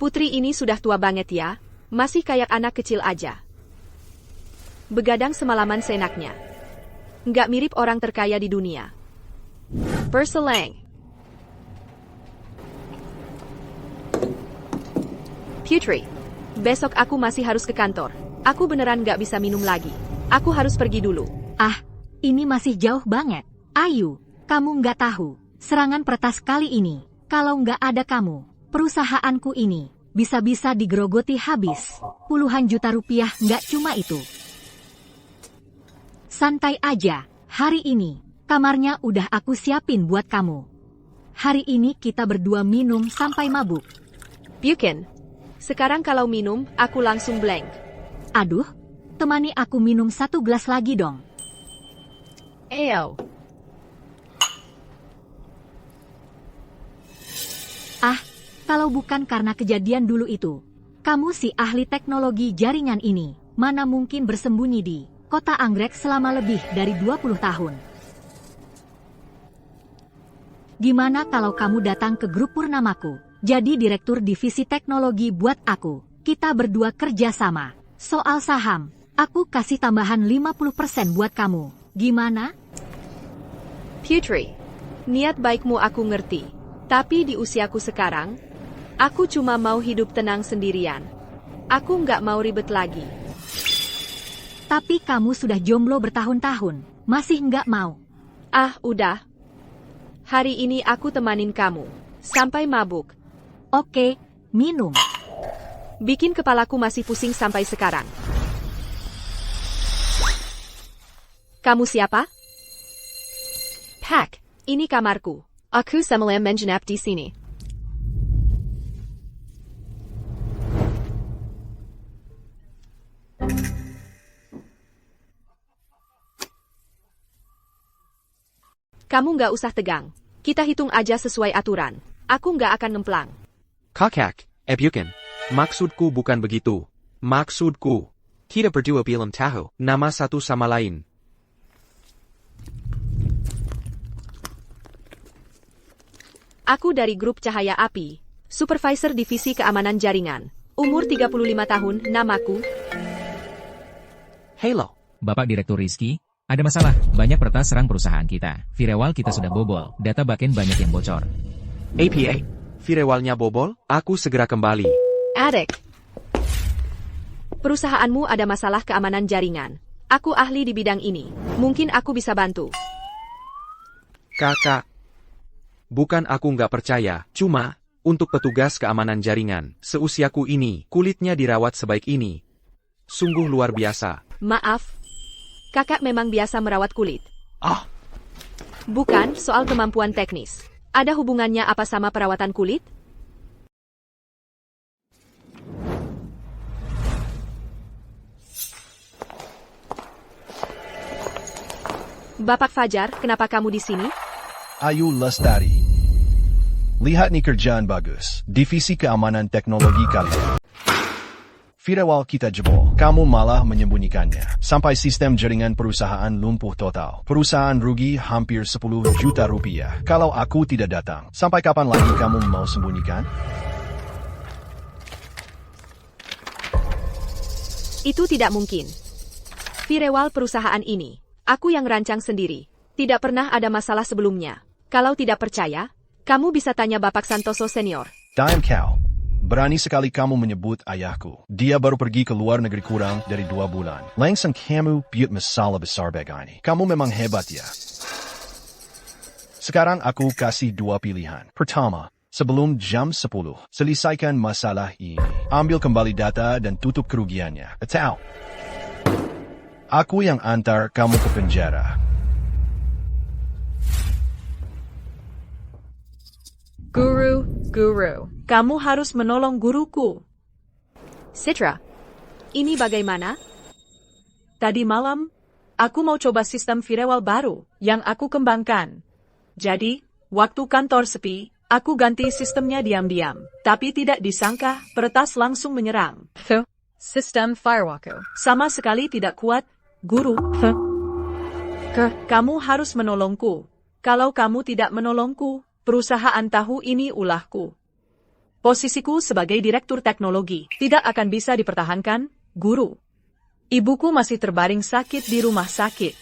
Putri ini sudah tua banget ya, masih kayak anak kecil aja. Begadang semalaman seenaknya. Nggak mirip orang terkaya di dunia. Berseleng. Putri, besok aku masih harus ke kantor. Aku beneran nggak bisa minum lagi. Aku harus pergi dulu. Ah, ini masih jauh banget. Ayu, kamu nggak tahu. Serangan peretas kali ini, kalau nggak ada kamu, perusahaanku ini bisa-bisa digerogoti habis. Puluhan juta rupiah nggak cuma itu. Santai aja, hari ini, kamarnya udah aku siapin buat kamu. Hari ini kita berdua minum sampai mabuk. Bukan. Sekarang kalau minum, aku langsung blank. Aduh, temani aku minum 1 gelas lagi dong. Eyo. Ah, kalau bukan karena kejadian dulu itu, kamu si ahli teknologi jaringan ini, mana mungkin bersembunyi di Kota Anggrek selama lebih dari 20 tahun. Gimana kalau kamu datang ke grup Purnamaku, jadi direktur divisi teknologi buat aku, kita berdua kerja sama. Soal saham, aku kasih tambahan 50% buat kamu. Gimana? Putri, niat baikmu aku ngerti. Tapi di usiaku sekarang, aku cuma mau hidup tenang sendirian. Aku nggak mau ribet lagi. Tapi kamu sudah jomblo bertahun-tahun, masih nggak mau? Ah, udah. Hari ini aku temanin kamu, sampai mabuk. Oke, minum. Bikin kepalaku masih pusing sampai sekarang. Kamu siapa? Pak, ini kamarku. Aku semalam menginap di sini. Kamu nggak usah tegang. Kita hitung aja sesuai aturan. Aku nggak akan ngemplang. Kakak, bukan. Maksudku bukan begitu. Maksudku, kita berdua bilang tahu nama satu sama lain. Aku dari grup Cahaya Api, Supervisor Divisi Keamanan Jaringan. Umur 35 tahun, namaku. Halo. Bapak Direktur Rizky, ada masalah. Banyak peretas serang perusahaan kita. Firewall kita sudah bobol, data backend banyak yang bocor. APA, firewallnya bobol, aku segera kembali. Adek. Perusahaanmu ada masalah keamanan jaringan. Aku ahli di bidang ini. Mungkin aku bisa bantu. Kakak. Bukan aku nggak percaya, cuma, untuk petugas keamanan jaringan, seusiaku ini, kulitnya dirawat sebaik ini. Sungguh luar biasa. Maaf. Kakak memang biasa merawat kulit. Ah, Bukan soal kemampuan teknis. Ada hubungannya apa sama perawatan kulit? Bapak Fajar, kenapa kamu di sini? Ayu Lestari. Lihat nih kerjaan bagus. Divisi keamanan teknologi kalian. Firewall kita jebol. Kamu malah menyembunyikannya. Sampai sistem jaringan perusahaan lumpuh total. Perusahaan rugi hampir 10 juta rupiah. Kalau aku tidak datang, sampai kapan lagi kamu mau sembunyikan? Itu tidak mungkin. Firewall perusahaan ini, aku yang rancang sendiri. Tidak pernah ada masalah sebelumnya. Kalau tidak percaya, kamu bisa tanya Bapak Santoso Senior. Diam kau. Berani sekali kamu menyebut ayahku. Dia baru pergi ke luar negeri kurang dari 2 bulan. Langsung kamu buat masalah besar begini. Kamu memang hebat ya. Sekarang aku kasih 2 pilihan. Pertama, sebelum jam 10, selesaikan masalah ini. Ambil kembali data dan tutup kerugiannya. Atau, aku yang antar kamu ke penjara. Guru, kamu harus menolong guruku. Citra, ini bagaimana? Tadi malam, aku mau coba sistem firewall baru yang aku kembangkan. Jadi, waktu kantor sepi, aku ganti sistemnya diam-diam. Tapi tidak disangka, peretas langsung menyerang. Sistem firewall sama sekali tidak kuat, guru. Kamu harus menolongku. Kalau kamu tidak menolongku, perusahaan tahu ini ulahku. Posisiku sebagai direktur teknologi tidak akan bisa dipertahankan, Guru. Ibuku masih terbaring sakit di rumah sakit.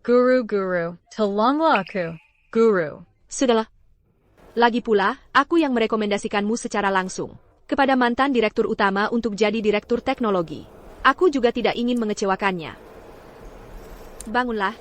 Guru, tolonglah aku. Guru. Sudahlah. Lagi pula, aku yang merekomendasikanmu secara langsung kepada mantan direktur utama untuk jadi direktur teknologi. Aku juga tidak ingin mengecewakannya. Bangunlah.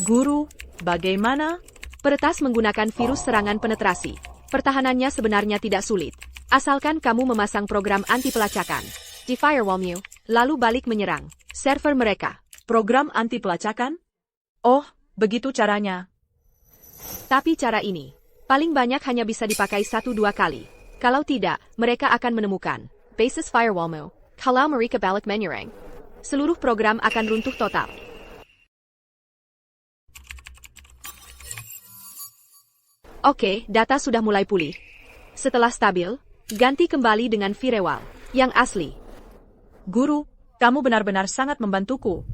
Guru, bagaimana? Peretas menggunakan virus serangan penetrasi. Pertahanannya sebenarnya tidak sulit. Asalkan kamu memasang program anti pelacakan di firewallmu, lalu balik menyerang server mereka. Program anti pelacakan? Oh, begitu caranya. Tapi cara ini paling banyak hanya bisa dipakai 1-2 kali. Kalau tidak, mereka akan menemukan basis firewallmu. Kalau mereka balik menyerang, seluruh program akan runtuh total. Oke, data sudah mulai pulih. Setelah stabil, ganti kembali dengan firewall yang asli. Guru, kamu benar-benar sangat membantuku.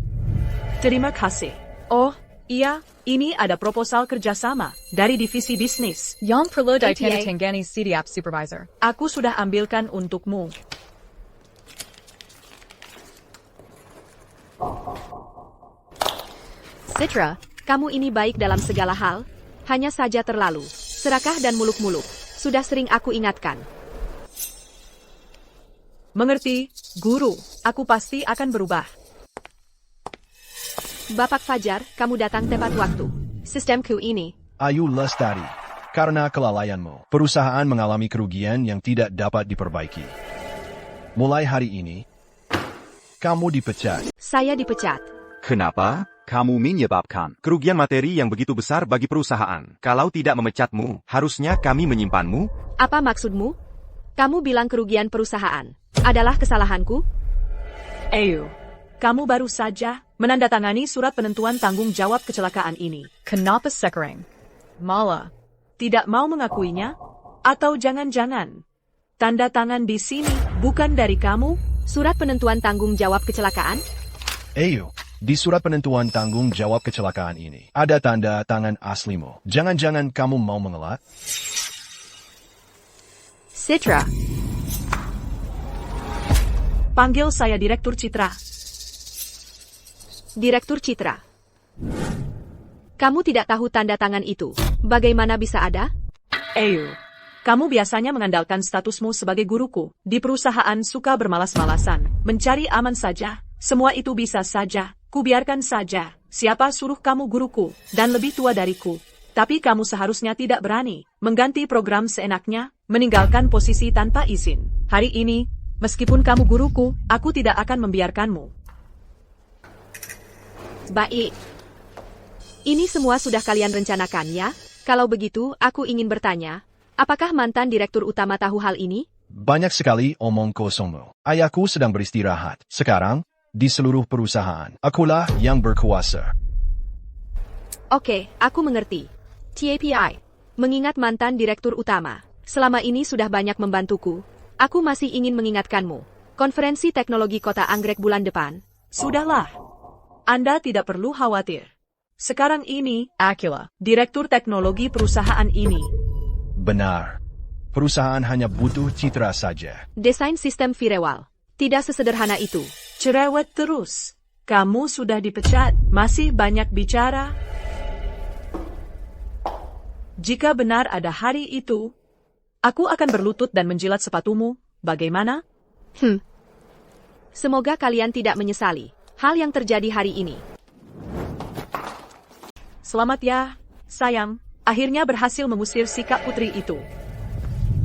Terima kasih. Oh, iya, ini ada proposal kerjasama dari divisi bisnis. Yang perlu ATA. ditanda-tangani setiap supervisor. Aku sudah ambilkan untukmu. Citra, kamu ini baik dalam segala hal, hanya saja terlalu serakah dan muluk-muluk. Sudah sering aku ingatkan. Mengerti, Guru, aku pasti akan berubah. Bapak Fajar, kamu datang tepat waktu. Sistemku ini. Ayu Lestari, karena kelalaianmu, perusahaan mengalami kerugian yang tidak dapat diperbaiki. Mulai hari ini, kamu dipecat. Saya dipecat. Kenapa? Kamu menyebabkan kerugian materi yang begitu besar bagi perusahaan. Kalau tidak memecatmu, harusnya kami menyimpanmu. Apa maksudmu? Kamu bilang kerugian perusahaan adalah kesalahanku? Ayo, kamu baru saja menandatangani surat penentuan tanggung jawab kecelakaan ini. Kenapa sekarang? Malah, tidak mau mengakuinya? Atau jangan-jangan tanda tangan di sini bukan dari kamu? Surat penentuan tanggung jawab kecelakaan? Ayo, di surat penentuan tanggung jawab kecelakaan ini, ada tanda tangan aslimu. Jangan-jangan kamu mau mengelak? Citra. Panggil saya Direktur Citra. Direktur Citra. Kamu tidak tahu tanda tangan itu. Bagaimana bisa ada? Ayo, kamu biasanya mengandalkan statusmu sebagai guruku. Di perusahaan suka bermalas-malasan, mencari aman saja. Semua itu bisa saja, kubiarkan saja. Siapa suruh kamu guruku, dan lebih tua dariku. Tapi kamu seharusnya tidak berani mengganti program seenaknya, meninggalkan posisi tanpa izin. Hari ini, meskipun kamu guruku, aku tidak akan membiarkanmu. Baik. Ini semua sudah kalian rencanakan ya? Kalau begitu, aku ingin bertanya, apakah mantan direktur utama tahu hal ini? Banyak sekali omong kosongmu. Ayahku sedang beristirahat. Sekarang, di seluruh perusahaan, akulah yang berkuasa. Oke, aku mengerti. TAPI, mengingat mantan direktur utama, selama ini sudah banyak membantuku. Aku masih ingin mengingatkanmu. Konferensi teknologi kota Anggrek bulan depan. Sudahlah. Anda tidak perlu khawatir. Sekarang ini, Akila, direktur teknologi perusahaan ini. Benar. Perusahaan hanya butuh citra saja. Desain sistem firewall. Tidak sesederhana itu. Cerewet terus. Kamu sudah dipecat. Masih banyak bicara. Jika benar ada hari itu, aku akan berlutut dan menjilat sepatumu. Bagaimana? Semoga kalian tidak menyesali hal yang terjadi hari ini. Selamat ya, sayang. Akhirnya berhasil mengusir sikap putri itu.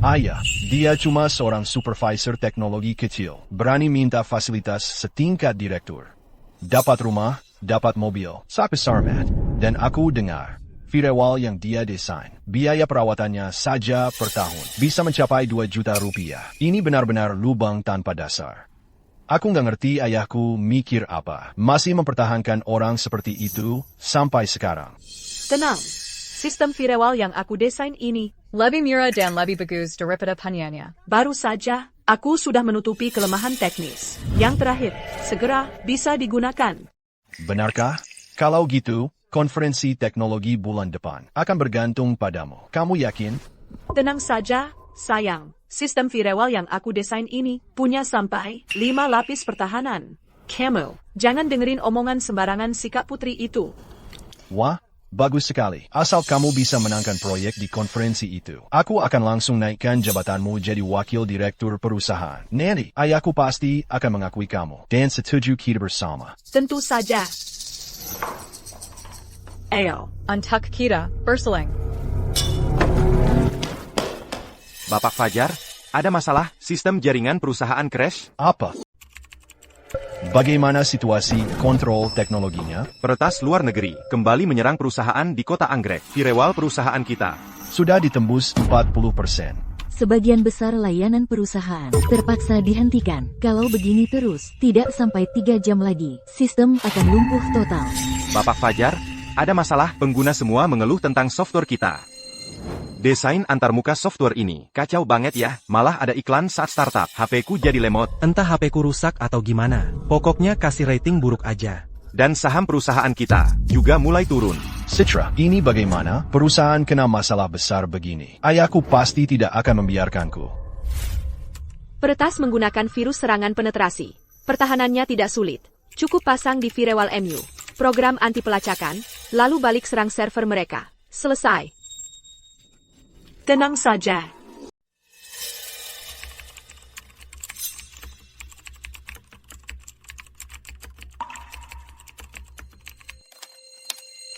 Ayah, dia cuma seorang supervisor teknologi kecil. Berani minta fasilitas setingkat direktur. Dapat rumah, dapat mobil, sampai sarmat. Dan aku dengar, firewall yang dia desain, biaya perawatannya saja per tahun bisa mencapai 2 juta rupiah. Ini benar-benar lubang tanpa dasar. Aku nggak ngerti ayahku mikir apa. Masih mempertahankan orang seperti itu sampai sekarang. Tenang, sistem firewall yang aku desain ini. Lebih murah dan lebih bagus daripada punyanya. Baru saja, aku sudah menutupi kelemahan teknis. Yang terakhir, segera bisa digunakan. Benarkah? Kalau gitu, konferensi teknologi bulan depan akan bergantung padamu. Kamu yakin? Tenang saja, sayang. Sistem firewall yang aku desain ini punya sampai 5 lapis pertahanan. Kamu, jangan dengerin omongan sembarangan sikap putri itu. Wah, bagus sekali. Asal kamu bisa menangkan proyek di konferensi itu, aku akan langsung naikkan jabatanmu jadi wakil direktur perusahaan. Nanti, ayahku pasti akan mengakui kamu. Dan setuju kita bersama. Tentu saja. Ayo, Antak kita, berseling. Bapak Fajar, ada masalah sistem jaringan perusahaan crash? Apa? Bagaimana situasi kontrol teknologinya? Peretas luar negeri kembali menyerang perusahaan di kota Anggrek. Firewall perusahaan kita Sudah ditembus 40%. Sebagian besar layanan perusahaan terpaksa dihentikan. Kalau begini terus, tidak sampai 3 jam lagi, sistem akan lumpuh total. Bapak Fajar, ada masalah. Pengguna semua mengeluh tentang software kita. Desain antarmuka software ini kacau banget ya. Malah ada iklan saat startup. HP-ku jadi lemot. Entah HP-ku rusak atau gimana. Pokoknya kasih rating buruk aja. Dan saham perusahaan kita juga mulai turun. Citra, ini bagaimana? Perusahaan kena masalah besar begini. Ayahku pasti tidak akan membiarkanku. Peretas menggunakan virus serangan penetrasi. Pertahanannya tidak sulit. Cukup pasang di Firewall MU. Program anti pelacakan, lalu balik serang server mereka. Selesai. tenang saja.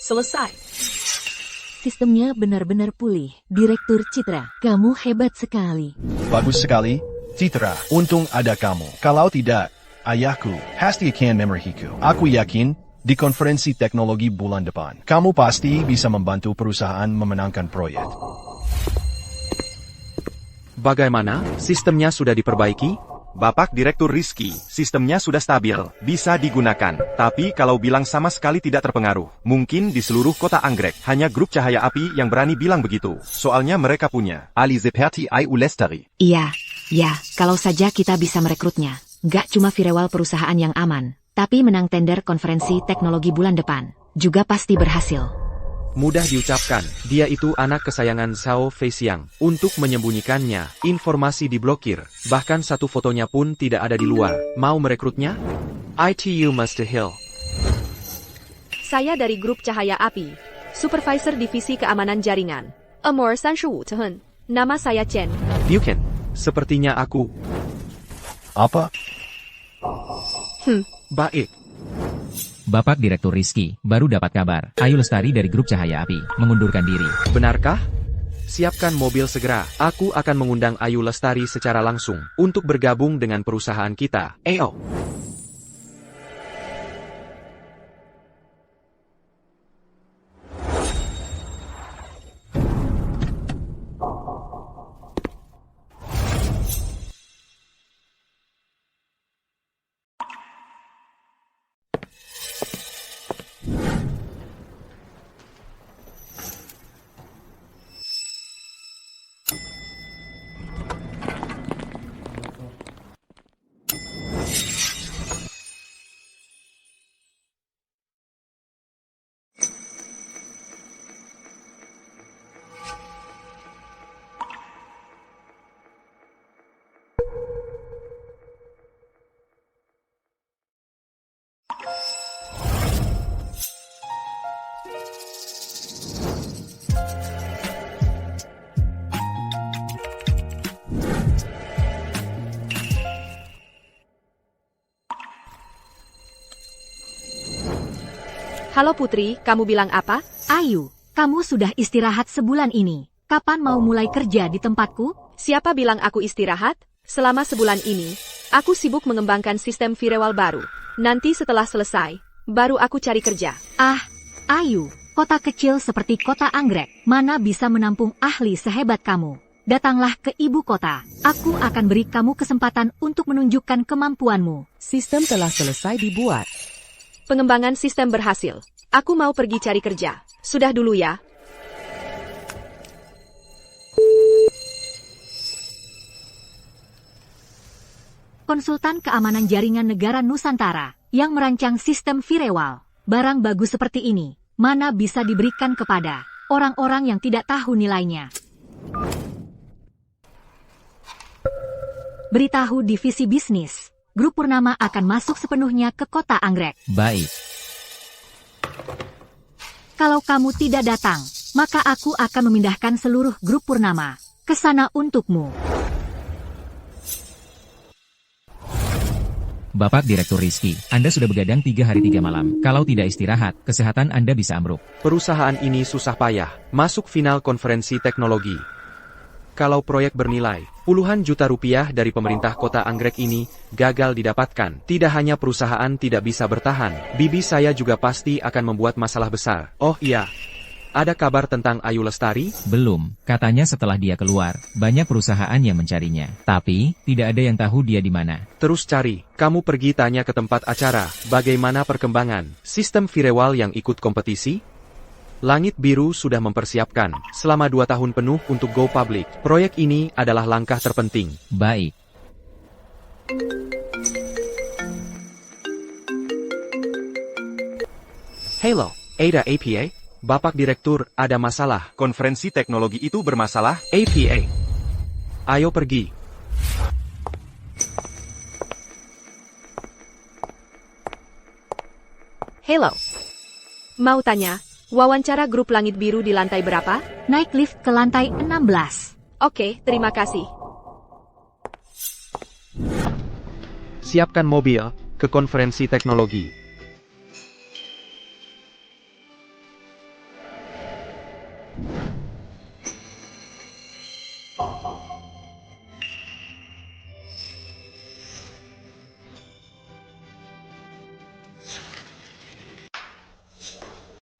Selesai. Sistemnya benar-benar pulih. Direktur Citra, kamu hebat sekali. Bagus sekali, Citra. Untung ada kamu. Kalau tidak, ayahku pasti akan memarahiku. Aku yakin, di konferensi teknologi bulan depan, kamu pasti bisa membantu perusahaan memenangkan proyek. Bagaimana? Sistemnya sudah diperbaiki? Bapak Direktur Rizky, sistemnya sudah stabil, bisa digunakan. Tapi kalau bilang sama sekali tidak terpengaruh, mungkin di seluruh kota Anggrek, hanya grup cahaya api yang berani bilang begitu. Soalnya mereka punya Ali Zeperti Ayu Lestari. Iya, kalau saja kita bisa merekrutnya. Gak cuma firewall perusahaan yang aman, tapi menang tender konferensi teknologi bulan depan. Juga pasti berhasil. Mudah diucapkan, dia itu anak kesayangan Zhao Feixiang. Untuk menyembunyikannya, informasi diblokir. Bahkan satu fotonya pun tidak ada di luar. Mau merekrutnya? ITU Master Hill. Saya dari grup Cahaya Api, Supervisor Divisi Keamanan Jaringan. Amor Sanshu Tehen. Nama saya Chen. Bukan. Sepertinya aku. Apa? Baik. Bapak Direktur Rizky, baru dapat kabar. Ayu Lestari dari grup Cahaya Api, mengundurkan diri. Benarkah? Siapkan mobil segera. Aku akan mengundang Ayu Lestari secara langsung untuk bergabung dengan perusahaan kita. Ayo. Halo Putri, kamu bilang apa? Ayu, kamu sudah istirahat sebulan ini. Kapan mau mulai kerja di tempatku? Siapa bilang aku istirahat? Selama sebulan ini, aku sibuk mengembangkan sistem firewall baru. Nanti setelah selesai, baru aku cari kerja. Ayu, kota kecil seperti kota Anggrek, mana bisa menampung ahli sehebat kamu? Datanglah ke ibu kota. Aku akan beri kamu kesempatan untuk menunjukkan kemampuanmu. Sistem telah selesai dibuat. Pengembangan sistem berhasil. Aku mau pergi cari kerja. Sudah dulu ya. konsultan keamanan jaringan negara Nusantara, yang merancang sistem Firewall. Barang bagus seperti ini, mana bisa diberikan kepada orang-orang yang tidak tahu nilainya. Beritahu divisi bisnis, Grup Purnama akan masuk sepenuhnya ke kota Anggrek. Baik. Kalau kamu tidak datang, maka aku akan memindahkan seluruh Grup Purnama ke sana untukmu. Bapak Direktur Rizky, Anda sudah begadang 3 hari 3 malam. Kalau tidak istirahat, kesehatan Anda bisa ambruk. Perusahaan ini susah payah, masuk final konferensi teknologi. Kalau proyek bernilai puluhan juta rupiah dari pemerintah kota Anggrek ini gagal didapatkan, tidak hanya perusahaan tidak bisa bertahan, bibi saya juga pasti akan membuat masalah besar. Oh iya, ada kabar tentang Ayu Lestari? Belum, katanya setelah dia keluar, banyak perusahaan yang mencarinya. Tapi, tidak ada yang tahu dia di mana. Terus cari, kamu pergi tanya ke tempat acara, bagaimana perkembangan sistem Firewall yang ikut kompetisi? Langit Biru sudah mempersiapkan selama 2 tahun penuh untuk go public. Proyek ini adalah langkah terpenting. Baik. Halo, Ada APA? Bapak Direktur, ada masalah. Konferensi teknologi itu bermasalah? APA. Ayo pergi. Hello. Mau tanya, wawancara grup Langit Biru di lantai berapa? Naik lift ke lantai 16. Oke, terima kasih. Siapkan mobil ke konferensi teknologi.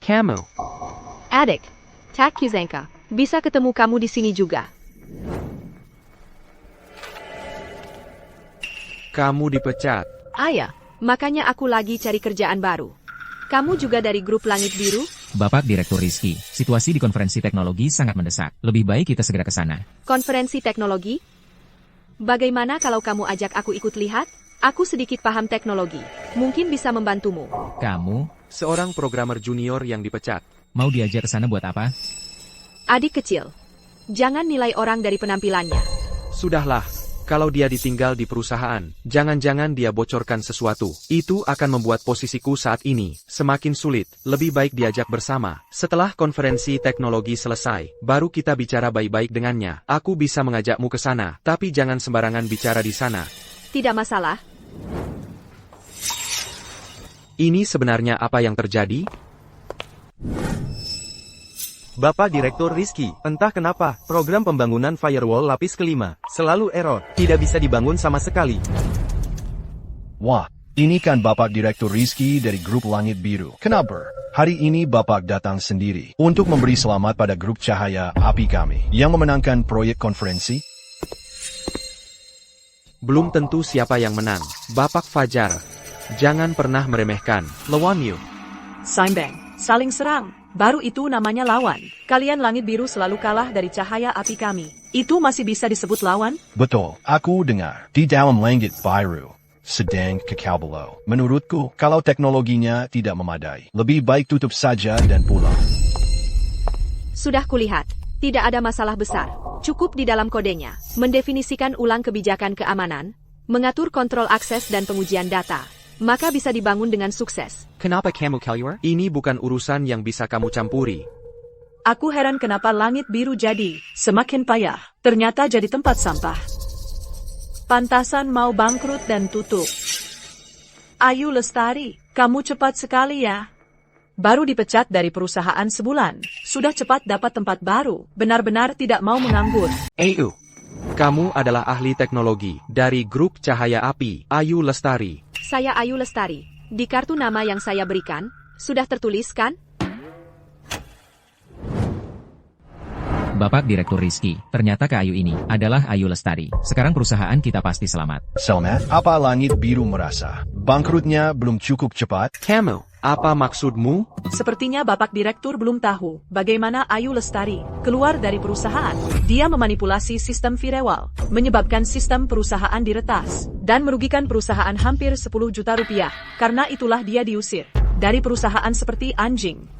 Kamu. Adik, Tak Kuzanka, bisa ketemu kamu di sini juga. Kamu dipecat. Ayah, makanya aku lagi cari kerjaan baru. Kamu juga dari grup Langit Biru? Bapak Direktur Rizky, situasi di konferensi teknologi sangat mendesak. Lebih baik kita segera ke sana. Konferensi teknologi? Bagaimana kalau kamu ajak aku ikut lihat? Aku sedikit paham teknologi. Mungkin bisa membantumu. Kamu? Seorang programmer junior yang dipecat. Mau diajak ke sana buat apa? Adik kecil, jangan nilai orang dari penampilannya. Sudahlah, kalau dia ditinggal di perusahaan, jangan-jangan dia bocorkan sesuatu. Itu akan membuat posisiku saat ini semakin sulit. Lebih baik diajak bersama. Setelah konferensi teknologi selesai, baru kita bicara baik-baik dengannya. Aku bisa mengajakmu ke sana, tapi jangan sembarangan bicara di sana. Tidak masalah. Ini sebenarnya apa yang terjadi? Bapak Direktur Rizky, entah kenapa, program pembangunan firewall lapis kelima selalu error, tidak bisa dibangun sama sekali. Wah, ini kan Bapak Direktur Rizky dari grup Langit Biru. Kenapa? Hari ini Bapak datang sendiri untuk memberi selamat pada grup Cahaya Api kami yang memenangkan proyek konferensi. Belum tentu siapa yang menang. Bapak Fajar, jangan pernah meremehkan lawan you. Saimbang, saling serang. Baru itu namanya lawan. Kalian Langit Biru selalu kalah dari Cahaya Api kami. Itu masih bisa disebut lawan? Betul, aku dengar. Di dalam Langit Biru sedang kekal belau. Menurutku, kalau teknologinya tidak memadai, lebih baik tutup saja dan pulang. Sudah kulihat, tidak ada masalah besar. Cukup di dalam kodenya, mendefinisikan ulang kebijakan keamanan, mengatur kontrol akses dan pengujian data. Maka bisa dibangun dengan sukses. Kenapa kamu keluar? Ini bukan urusan yang bisa kamu campuri. Aku heran kenapa Langit Biru jadi semakin payah. Ternyata jadi tempat sampah. Pantasan mau bangkrut dan tutup. Ayu Lestari, kamu cepat sekali ya. Baru dipecat dari perusahaan sebulan. Sudah cepat dapat tempat baru. Benar-benar tidak mau menganggur. Ayu, kamu adalah ahli teknologi dari grup Cahaya Api, Ayu Lestari. Saya Ayu Lestari. Di kartu nama yang saya berikan, sudah tertulis kan? Bapak Direktur Rizky, ternyata Kak Ayu ini adalah Ayu Lestari. Sekarang perusahaan kita pasti selamat. Selamat, apa langit biru merasa? Bangkrutnya belum cukup cepat? Kamu, apa maksudmu? Sepertinya Bapak Direktur belum tahu bagaimana Ayu Lestari keluar dari perusahaan. Dia memanipulasi sistem firewall, menyebabkan sistem perusahaan diretas, dan merugikan perusahaan hampir 10 juta rupiah. Karena itulah dia diusir dari perusahaan seperti anjing.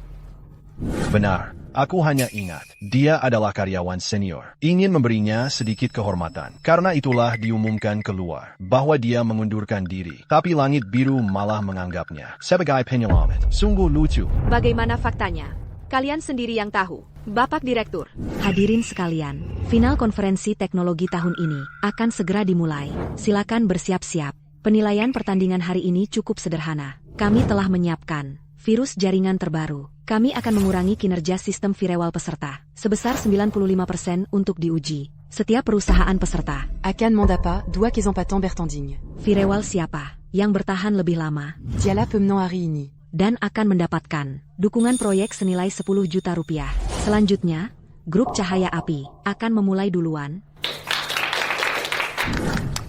Benar, aku hanya ingat, dia adalah karyawan senior. Ingin memberinya sedikit kehormatan. Karena itulah diumumkan keluar bahwa dia mengundurkan diri. Tapi langit biru malah menganggapnya sebagai penyelamat. Sungguh lucu. Bagaimana faktanya? Kalian sendiri yang tahu. Bapak Direktur. Hadirin sekalian, final konferensi teknologi tahun ini akan segera dimulai. Silakan bersiap-siap. Penilaian pertandingan hari ini cukup sederhana. Kami telah menyiapkan virus jaringan terbaru. Kami akan mengurangi kinerja sistem firewall peserta sebesar 95% untuk diuji. Setiap perusahaan peserta. Akan Mandapa, doit qu'ils ont pas tant bertanding. Firewall siapa yang bertahan lebih lama Diala Pemenon hari ini. dan akan mendapatkan dukungan proyek senilai 10 juta rupiah. Selanjutnya, grup Cahaya Api akan memulai duluan.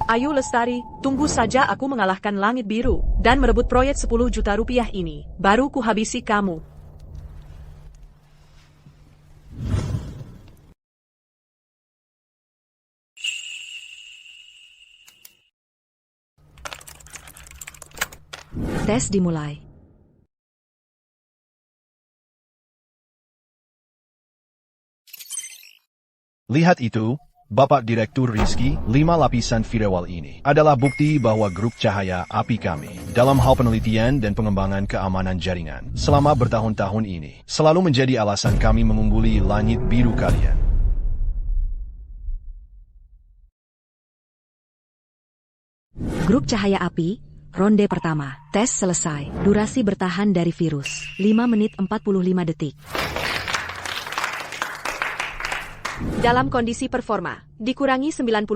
Ayu Lestari, tunggu saja aku mengalahkan langit biru dan merebut proyek 10 juta rupiah ini. Baru ku habisi kamu. Tes dimulai. Lihat itu, Bapak Direktur Rizky, 5 lapisan firewall ini adalah bukti bahwa grup Cahaya Api kami dalam hal penelitian dan pengembangan keamanan jaringan selama bertahun-tahun ini selalu menjadi alasan kami mengungguli langit biru kalian. Grup Cahaya Api, ronde pertama. Tes selesai. Durasi bertahan dari virus, 5 menit 45 detik. Dalam kondisi performa, dikurangi 95%,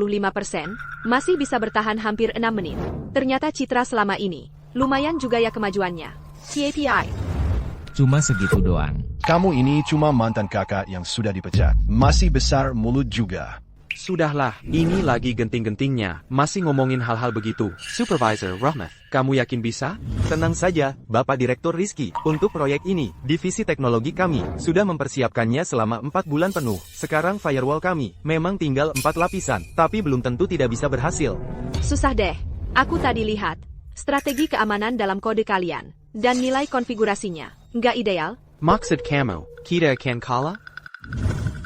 masih bisa bertahan hampir 6 menit. Ternyata Citra selama ini, lumayan juga ya kemajuannya. KPI. Cuma segitu doang. Kamu ini cuma mantan kakak yang sudah dipecat. Masih besar mulut juga. Sudahlah, ini lagi genting-gentingnya, masih ngomongin hal-hal begitu. Supervisor Rahmat, kamu yakin bisa? Tenang saja, Bapak Direktur Rizky. Untuk proyek ini, divisi teknologi kami sudah mempersiapkannya selama 4 bulan penuh. Sekarang firewall kami memang tinggal 4 lapisan, tapi belum tentu tidak bisa berhasil. Susah deh, aku tadi lihat strategi keamanan dalam kode kalian, dan nilai konfigurasinya nggak ideal. Maksud kamu, kita akan kalah?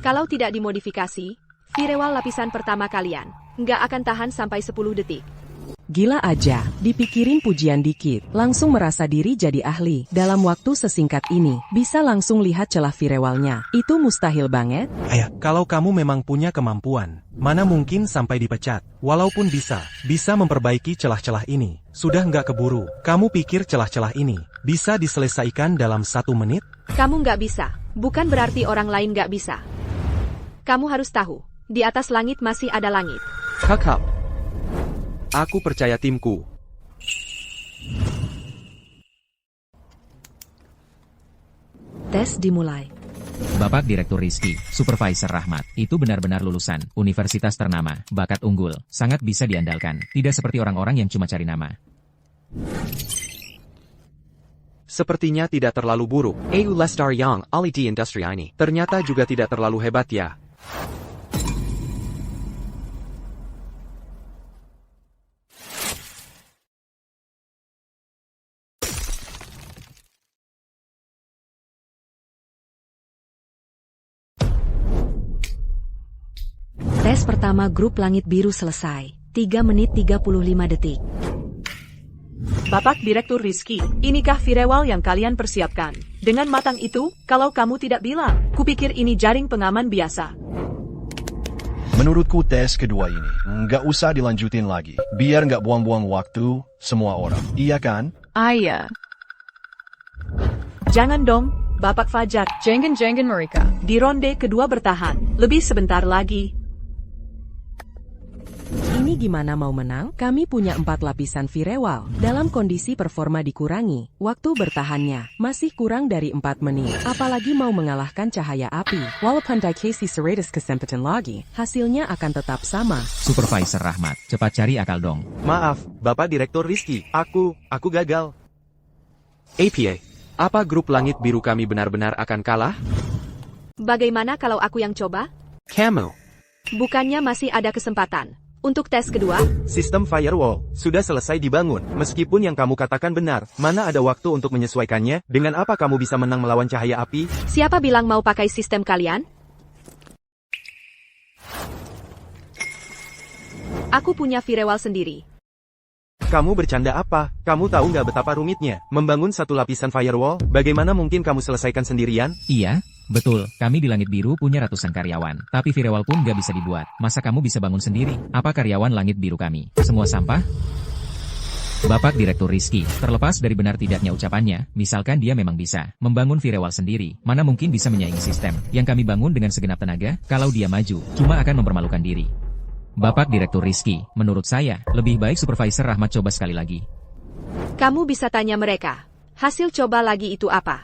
Kalau tidak dimodifikasi, firewall lapisan pertama kalian nggak akan tahan sampai 10 detik. Gila aja, dipikirin pujian dikit, langsung merasa diri jadi ahli. Dalam waktu sesingkat ini, bisa langsung lihat celah firewallnya. Itu mustahil banget. Ayah, kalau kamu memang punya kemampuan, mana mungkin sampai dipecat? Walaupun bisa memperbaiki celah-celah ini. Sudah nggak keburu. Kamu pikir celah-celah ini bisa diselesaikan dalam 1 menit? Kamu nggak bisa, bukan berarti orang lain nggak bisa. Kamu harus tahu, di atas langit masih ada langit. Kakak. Aku percaya timku. Tes dimulai. Bapak Direktur Rizky, Supervisor Rahmat, itu benar-benar lulusan universitas ternama, bakat unggul, sangat bisa diandalkan, tidak seperti orang-orang yang cuma cari nama. Sepertinya tidak terlalu buruk. Ayu Lestari yang ahli di industri ini. Ternyata juga tidak terlalu hebat ya. Tes pertama grup langit biru selesai. 3 menit 35 detik. Bapak Direktur Rizky, inikah firewall yang kalian persiapkan? Dengan matang itu, kalau kamu tidak bilang, kupikir ini jaring pengaman biasa. Menurutku tes kedua ini nggak usah dilanjutin lagi. Biar nggak buang-buang waktu semua orang. Iya kan? Aya. Jangan dong, Bapak Fajar. Jangan mereka. Di ronde kedua bertahan. Lebih sebentar lagi. Ini Ini gimana mau menang? Kami punya 4 lapisan firewall. Dalam kondisi performa dikurangi, waktu bertahannya masih kurang dari 4 menit. Apalagi mau mengalahkan cahaya api. Walaupun dikasih 100 kesempatan lagi, hasilnya akan tetap sama. Supervisor Rahmat, cepat cari akal dong. Maaf, Bapak Direktur Rizky. Aku gagal. APA, apa grup langit biru kami benar-benar akan kalah? Bagaimana kalau aku yang coba? Kamu. Bukannya masih ada kesempatan. Untuk tes kedua, Sistem firewall sudah selesai dibangun. Meskipun yang kamu katakan benar, mana ada waktu untuk menyesuaikannya? Dengan apa kamu bisa menang melawan cahaya api? siapa bilang mau pakai sistem kalian? Aku punya firewall sendiri. Kamu bercanda apa? Kamu tahu nggak betapa rumitnya membangun satu lapisan firewall? Bagaimana mungkin kamu selesaikan sendirian? Iya, betul. Kami di Langit Biru punya ratusan karyawan. Tapi firewall pun nggak bisa dibuat. Masa kamu bisa bangun sendiri? Apa karyawan Langit Biru kami? Semua sampah? Bapak Direktur Rizky, terlepas dari benar tidaknya ucapannya, misalkan dia memang bisa membangun firewall sendiri, mana mungkin bisa menyaingi sistem yang kami bangun dengan segenap tenaga? Kalau dia maju, cuma akan mempermalukan diri. Bapak Direktur Rizky, menurut saya, lebih baik Supervisor Rahmat coba sekali lagi. Kamu bisa tanya mereka. Hasil coba lagi itu apa?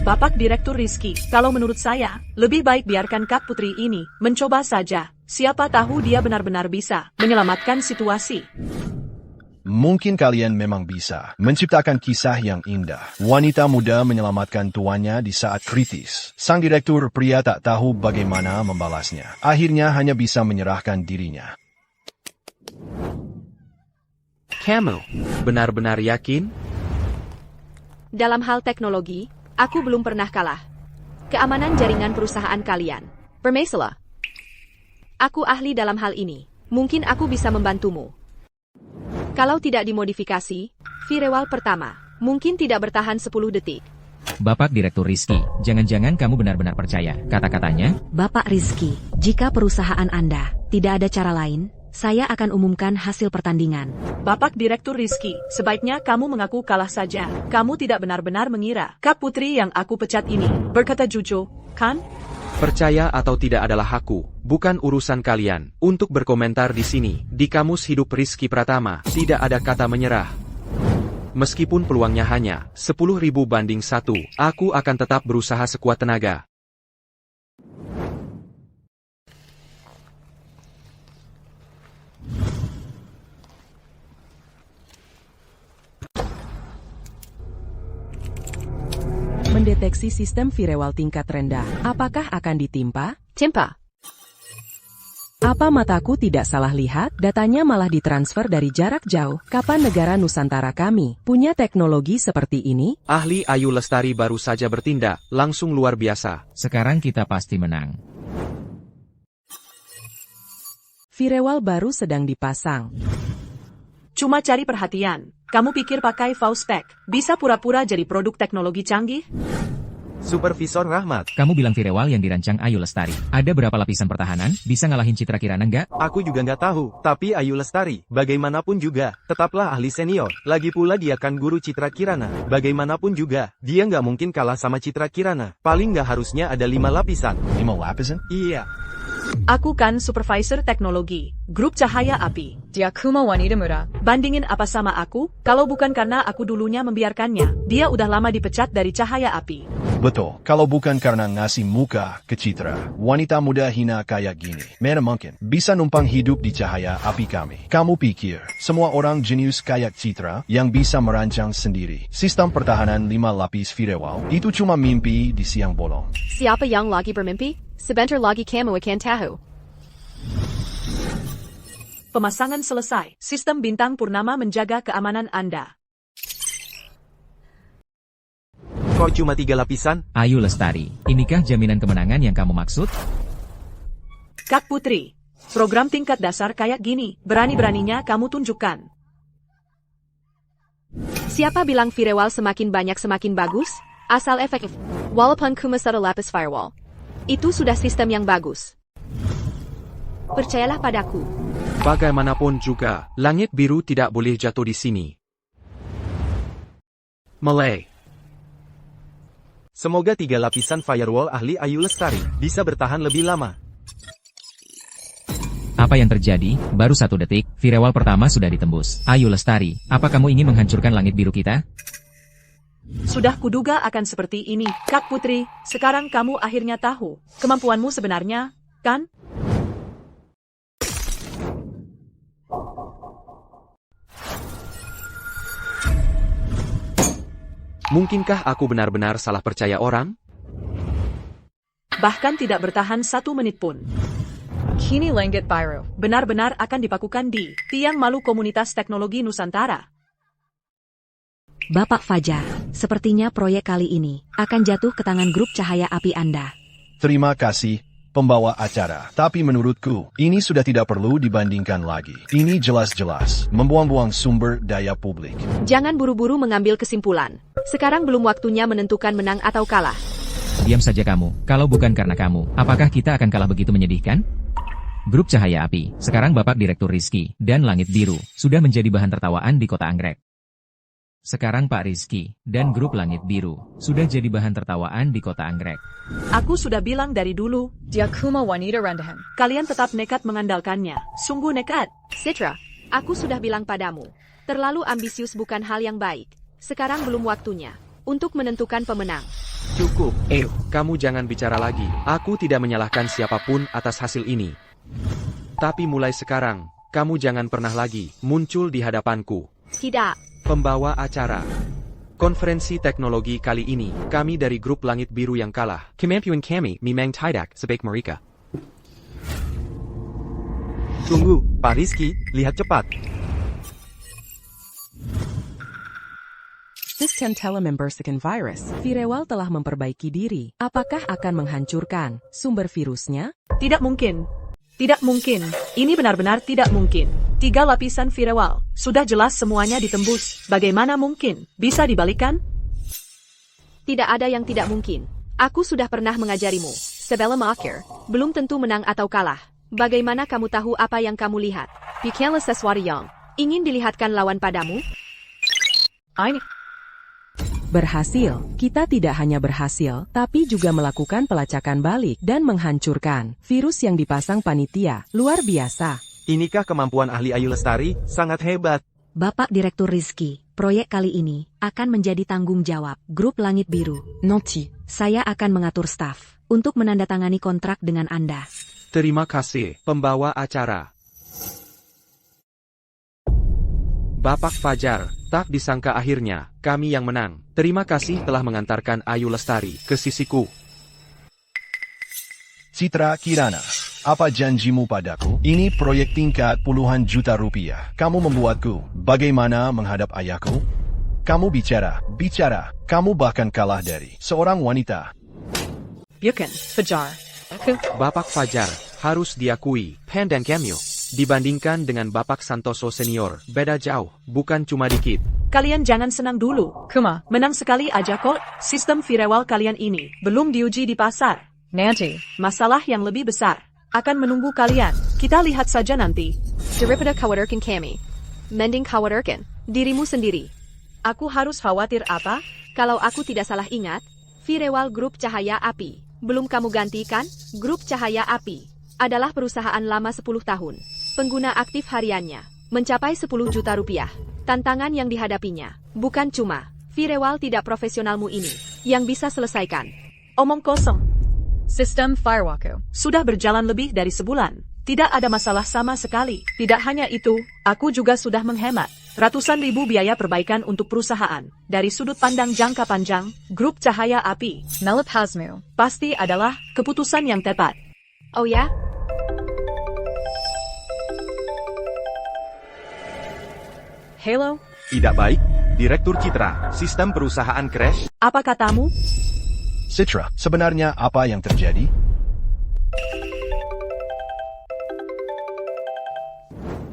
Bapak Direktur Rizky, kalau menurut saya, lebih baik biarkan Kak Putri ini mencoba saja. Siapa tahu dia benar-benar bisa menyelamatkan situasi. Mungkin kalian memang bisa menciptakan kisah yang indah. Wanita muda menyelamatkan tuannya di saat kritis. Sang direktur pria tak tahu bagaimana membalasnya. Akhirnya hanya bisa menyerahkan dirinya. Kamu, benar-benar yakin? Dalam hal teknologi, aku belum pernah kalah. Keamanan jaringan perusahaan kalian. Bermasalah. Aku ahli dalam hal ini. Mungkin aku bisa membantumu. Kalau tidak dimodifikasi, firewall pertama mungkin tidak bertahan 10 detik. Bapak Direktur Rizky, jangan-jangan kamu benar-benar percaya kata-katanya? Bapak Rizky, jika perusahaan Anda tidak ada cara lain, saya akan umumkan hasil pertandingan. Bapak Direktur Rizky, sebaiknya kamu mengaku kalah saja. Kamu tidak benar-benar mengira Kak Putri yang aku pecat ini berkata jujur, kan? Percaya atau tidak adalah hakku, bukan urusan kalian. Untuk berkomentar di sini, di Kamus Hidup Rizky Pratama, tidak ada kata menyerah. Meskipun peluangnya hanya 10.000 banding 1, aku akan tetap berusaha sekuat tenaga. Mendeteksi sistem firewall tingkat rendah, apakah akan ditimpa? Timpa. Apa mataku tidak salah lihat? Datanya malah ditransfer dari jarak jauh. Kapan negara Nusantara kami punya teknologi seperti ini? Ahli Ayu Lestari baru saja bertindak, langsung luar biasa. Sekarang kita pasti menang. Firewall baru sedang dipasang. Cuma cari perhatian. Kamu pikir pakai Fauspec bisa pura-pura jadi produk teknologi canggih? Supervisor Rahmat. Kamu bilang firewall yang dirancang Ayu Lestari. Ada berapa lapisan pertahanan? Bisa ngalahin Citra Kirana nggak? Aku juga nggak tahu, tapi Ayu Lestari, bagaimanapun juga, tetaplah ahli senior. Lagi pula dia kan guru Citra Kirana. Bagaimanapun juga, dia nggak mungkin kalah sama Citra Kirana. Paling nggak harusnya ada 5 lapisan. 5 lapisan? Iya. Aku kan supervisor teknologi, grup cahaya api. Diakuma Wanita Muda. Bandingin apa sama aku? Kalau bukan karena aku dulunya membiarkannya, dia udah lama dipecat dari cahaya api. Betul, kalau bukan karena ngasih muka ke Citra, wanita muda hina kayak gini, mana mungkin bisa numpang hidup di cahaya api kami. Kamu pikir, semua orang jenius kayak Citra yang bisa merancang sendiri sistem pertahanan 5 lapis firewall, itu cuma mimpi di siang bolong. Siapa yang lagi bermimpi? Sebentar lagi kamu akan tahu. Pemasangan selesai. Sistem bintang purnama menjaga keamanan Anda. Kok cuma 3 lapisan? Ayu Lestari, inikah jaminan kemenangan yang kamu maksud? Kak Putri, program tingkat dasar kayak gini, berani-beraninya kamu tunjukkan. Siapa bilang firewall semakin banyak semakin bagus? Asal efektif. Walaupun cuma 1 lapis firewall. Itu sudah sistem yang bagus. Percayalah padaku. Bagaimanapun juga, langit biru tidak boleh jatuh di sini. Malay. Semoga 3 lapisan firewall ahli Ayu Lestari bisa bertahan lebih lama. Apa yang terjadi? Baru 1 detik, firewall pertama sudah ditembus. Ayu Lestari, apa kamu ingin menghancurkan langit biru kita? Sudah kuduga akan seperti ini, Kak Putri. Sekarang kamu akhirnya tahu kemampuanmu sebenarnya, kan? Mungkinkah aku benar-benar salah percaya orang? Bahkan tidak bertahan 1 menit pun. Kini langit biru. Benar-benar akan dipakukan di tiang malu komunitas teknologi Nusantara. Bapak Fajar, sepertinya proyek kali ini akan jatuh ke tangan grup cahaya api Anda. Terima kasih, pembawa acara. Tapi menurutku, ini sudah tidak perlu dibandingkan lagi. Ini jelas-jelas membuang-buang sumber daya publik. Jangan buru-buru mengambil kesimpulan. Sekarang belum waktunya menentukan menang atau kalah. Diam saja kamu, kalau bukan karena kamu, apakah kita akan kalah begitu menyedihkan? Grup Cahaya Api, sekarang Bapak Direktur Rizky, dan Langit Biru, sudah menjadi bahan tertawaan di kota Anggrek. Sekarang Pak Rizky, dan grup Langit Biru, sudah jadi bahan tertawaan di kota Anggrek. Aku sudah bilang dari dulu, Dia kuma wanita rendahan. kalian tetap nekat mengandalkannya. Sungguh nekat. Citra, aku sudah bilang padamu, terlalu ambisius bukan hal yang baik. Sekarang belum waktunya untuk menentukan pemenang. Cukup, kamu jangan bicara lagi. Aku tidak menyalahkan siapapun atas hasil ini. Tapi mulai sekarang, kamu jangan pernah lagi muncul di hadapanku. Tidak. Pembawa acara. Konferensi teknologi kali ini, kami dari grup Langit Biru yang kalah. Kemampuan kami memang tidak sebaik mereka. Tunggu, Pak Rizky, lihat cepat. System telemembersican virus. Firewall telah memperbaiki diri. Apakah akan menghancurkan sumber virusnya? Tidak mungkin. Tidak mungkin. Ini benar-benar tidak mungkin. 3 lapisan firewall. Sudah jelas semuanya ditembus. Bagaimana mungkin? Bisa dibalikan? Tidak ada yang tidak mungkin. Aku sudah pernah mengajarimu. Sebelum akhir, belum tentu menang atau kalah. Bagaimana kamu tahu apa yang kamu lihat? Bukanlah sesuatu yang ingin dilihatkan lawan padamu? Ini. Berhasil, kita tidak hanya berhasil, tapi juga melakukan pelacakan balik dan menghancurkan virus yang dipasang panitia. Luar biasa. Inikah kemampuan ahli Ayu Lestari? Sangat hebat. Bapak Direktur Rizky, proyek kali ini akan menjadi tanggung jawab grup Langit Biru. Noti. Saya akan mengatur staf untuk menandatangani kontrak dengan Anda. Terima kasih, pembawa acara. Bapak Fajar, tak disangka akhirnya, kami yang menang. Terima kasih telah mengantarkan Ayu Lestari ke sisiku. Citra Kirana, apa janjimu padaku? Ini proyek tingkat puluhan juta rupiah. Kamu membuatku bagaimana menghadap ayahku? Kamu bicara, kamu bahkan kalah dari seorang wanita. Bukan, Fajar. Bapak Fajar, harus diakui, Pen dan Cameo. Dibandingkan dengan Bapak Santoso Senior, beda jauh, bukan cuma dikit. Kalian jangan senang dulu. Kuma. Menang sekali aja kok. Sistem firewall kalian ini belum diuji di pasar. Nanti. Masalah yang lebih besar akan menunggu kalian. Kita lihat saja nanti. Daripada khawatirkan kami, mending khawatirkan dirimu sendiri. Aku harus khawatir apa? Kalau aku tidak salah ingat, firewall grup Cahaya Api, belum kamu gantikan? Grup Cahaya Api adalah perusahaan lama 10 tahun. Pengguna aktif hariannya mencapai 10 juta rupiah. Tantangan yang dihadapinya bukan cuma firewall tidak profesionalmu ini yang bisa selesaikan. Omong kosong. System firewall. Sudah berjalan lebih dari sebulan. Tidak ada masalah sama sekali. Tidak hanya itu, aku juga sudah menghemat ratusan ribu biaya perbaikan untuk perusahaan. Dari sudut pandang jangka panjang, grup Cahaya Api Melip Hasmu. pasti adalah keputusan yang tepat. Oh ya? Halo, Tidak baik, Direktur Citra, sistem perusahaan crash. apa katamu? Citra, sebenarnya apa yang terjadi?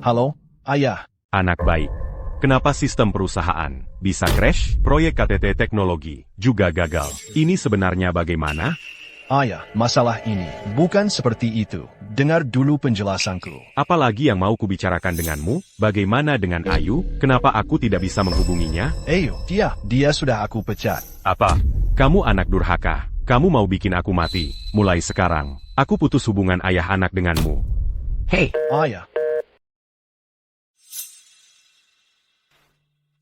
Halo, ayah. Anak baik. Kenapa sistem perusahaan bisa crash? Proyek KTT Teknologi juga gagal. Ini sebenarnya bagaimana? Ayah, masalah ini bukan seperti itu. Dengar dulu penjelasanku. Apalagi yang mau kubicarakan denganmu? Bagaimana dengan Ayu? Kenapa aku tidak bisa menghubunginya? Dia sudah aku pecat. Apa? Kamu anak durhaka. Kamu mau bikin aku mati. Mulai sekarang, aku putus hubungan ayah anak denganmu. Hey, Ayah.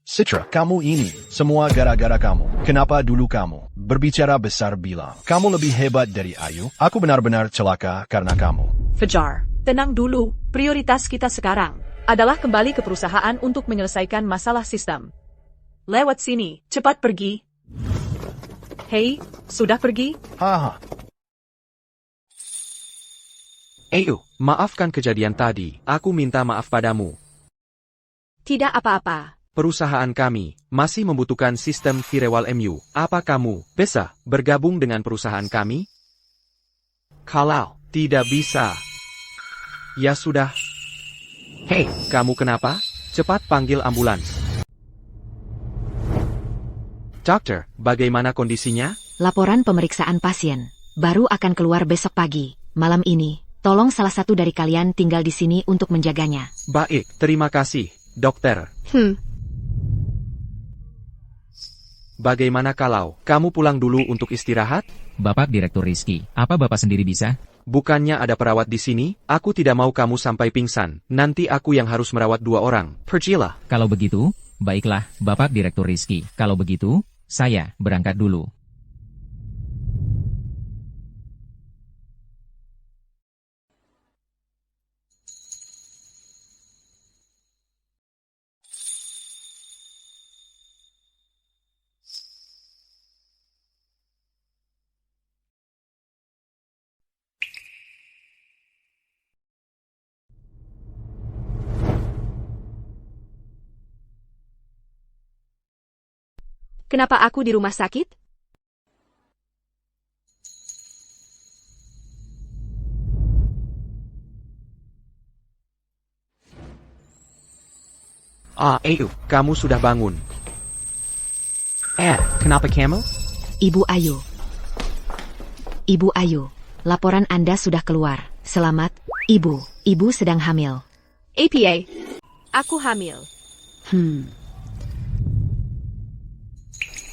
Citra, kamu ini, semua gara-gara kamu. Kenapa dulu kamu berbicara besar bilang, kamu lebih hebat dari Ayu? Aku benar-benar celaka karena kamu. Fajar, tenang dulu. Prioritas kita sekarang adalah kembali ke perusahaan untuk menyelesaikan masalah sistem. Lewat sini, cepat pergi. Hei, sudah pergi? Haha. Ayu, maafkan kejadian tadi. Aku minta maaf padamu. Tidak apa-apa. Perusahaan kami masih membutuhkan sistem firewall MU. Apa kamu bisa bergabung dengan perusahaan kami? Kalau tidak bisa, ya sudah. Hei, kamu kenapa? Cepat panggil ambulans. Dokter, bagaimana kondisinya? Laporan pemeriksaan pasien baru akan keluar besok pagi. Malam ini, tolong salah satu dari kalian tinggal di sini untuk menjaganya. Baik, terima kasih, dokter. Bagaimana kalau kamu pulang dulu untuk istirahat? Bapak Direktur Rizky, apa Bapak sendiri bisa? Bukannya ada perawat di sini? Aku tidak mau kamu sampai pingsan. Nanti aku yang harus merawat 2 orang. Pergilah. Kalau begitu, baiklah, Bapak Direktur Rizky. Kalau begitu, saya berangkat dulu. Kenapa aku di rumah sakit? Ayu, kamu sudah bangun. Kenapa kamu? Ibu Ayu. Ibu Ayu, laporan Anda sudah keluar. Selamat, Ibu. Ibu sedang hamil. APA. Aku hamil.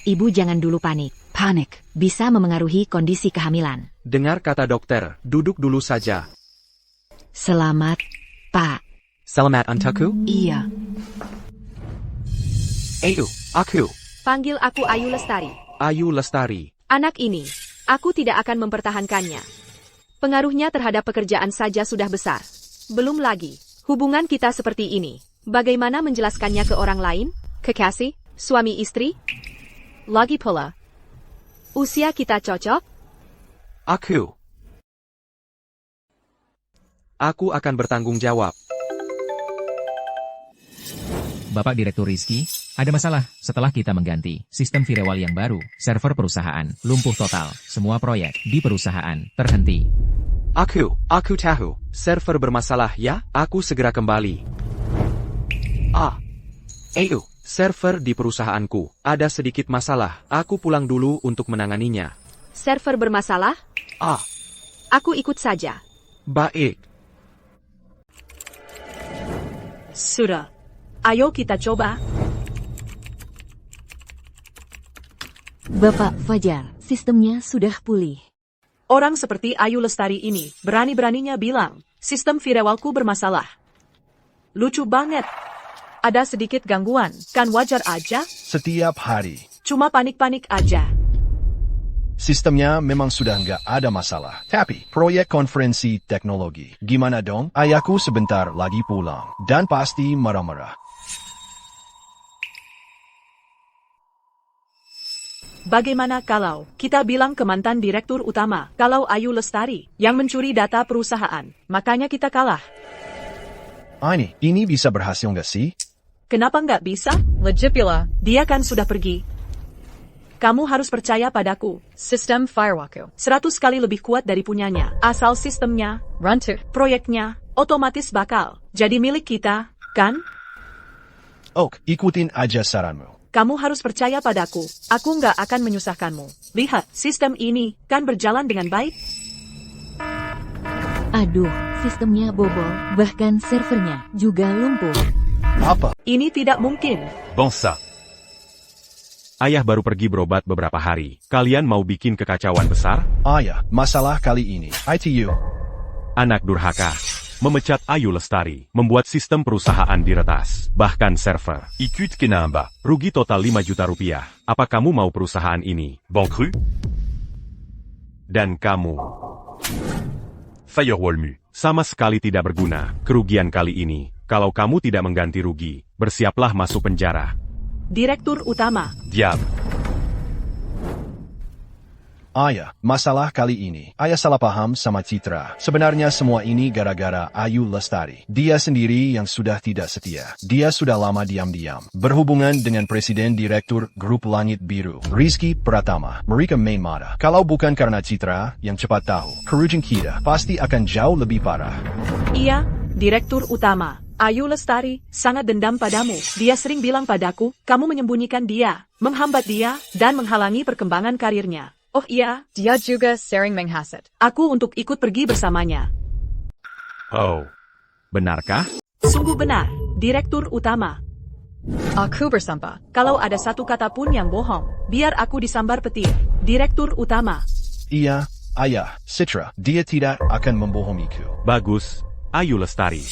Ibu jangan dulu panik. Panik bisa memengaruhi kondisi kehamilan. Dengar kata dokter, duduk dulu saja. Selamat, Pak. Selamat untukku? Iya. Ayu, aku. Panggil aku Ayu Lestari. Ayu Lestari. Anak ini, aku tidak akan mempertahankannya. Pengaruhnya terhadap pekerjaan saja sudah besar. Belum lagi, hubungan kita seperti ini. Bagaimana menjelaskannya ke orang lain? Kekasih? Suami istri? Lagi pula, usia kita cocok? Aku akan bertanggung jawab. Bapak Direktur Rizky, ada masalah setelah kita mengganti sistem firewall yang baru, server perusahaan lumpuh total, semua proyek di perusahaan terhenti. Aku tahu, server bermasalah ya, aku segera kembali. Ayu, server di perusahaanku ada sedikit masalah, aku pulang dulu untuk menanganinya. Server bermasalah? Aku ikut saja. Baik. Sudah. Ayo kita coba. Bapak Fajar, sistemnya sudah pulih. Orang seperti Ayu Lestari ini berani-beraninya bilang, sistem firewallku bermasalah. Lucu banget. Ada sedikit gangguan, kan wajar aja? Setiap hari. Cuma panik-panik aja. Sistemnya memang sudah nggak ada masalah. Tapi, proyek konferensi teknologi. Gimana dong? Ayahku sebentar lagi pulang. Dan pasti marah-marah. Bagaimana kalau kita bilang ke mantan direktur utama kalau Ayu Lestari yang mencuri data perusahaan, makanya kita kalah? Ini bisa berhasil nggak sih? Kenapa nggak bisa? Legipula. Dia kan sudah pergi. Kamu harus percaya padaku. System Firewalku. 100 kali lebih kuat dari punyanya. Asal sistemnya, Run to. proyeknya, otomatis bakal jadi milik kita, kan? Ikutin aja saranmu. Kamu harus percaya padaku. Aku nggak akan menyusahkanmu. Lihat, sistem ini kan berjalan dengan baik. Aduh, sistemnya bobol, bahkan servernya juga lumpuh. Apa? Ini tidak mungkin. Bangsa. Ayah baru pergi berobat beberapa hari. Kalian mau bikin kekacauan besar? Ayah, masalah kali ini. ITU. Anak durhaka. memecat Ayu Lestari, membuat sistem perusahaan diretas, bahkan server. Ikut kenamba, rugi total 5 juta rupiah. Apa kamu mau perusahaan ini bangkrut? Dan kamu, Firewallmu, sama sekali tidak berguna. Kerugian kali ini, kalau kamu tidak mengganti rugi, bersiaplah masuk penjara. Direktur Utama. Diam. Ayah, masalah kali ini, ayah salah paham sama Citra. Sebenarnya semua ini gara-gara Ayu Lestari. Dia sendiri yang sudah tidak setia. Dia sudah lama diam-diam berhubungan dengan Presiden Direktur Grup Langit Biru, Rizky Pratama. Mereka main mata. Kalau bukan karena Citra yang cepat tahu, kerugian kita pasti akan jauh lebih parah. Iya, Direktur Utama. Ayu Lestari sangat dendam padamu. Dia sering bilang padaku, kamu menyembunyikan dia, menghambat dia, dan menghalangi perkembangan karirnya. Oh iya, Dia juga sering menghasut. aku untuk ikut pergi bersamanya. Oh, benarkah? Sungguh benar, Direktur Utama. Aku bersumpah. Kalau ada satu kata pun yang bohong, biar aku disambar petir. Direktur Utama. Iya, ayah, Citra, dia tidak akan membohongiku. Bagus, Ayu Lestari.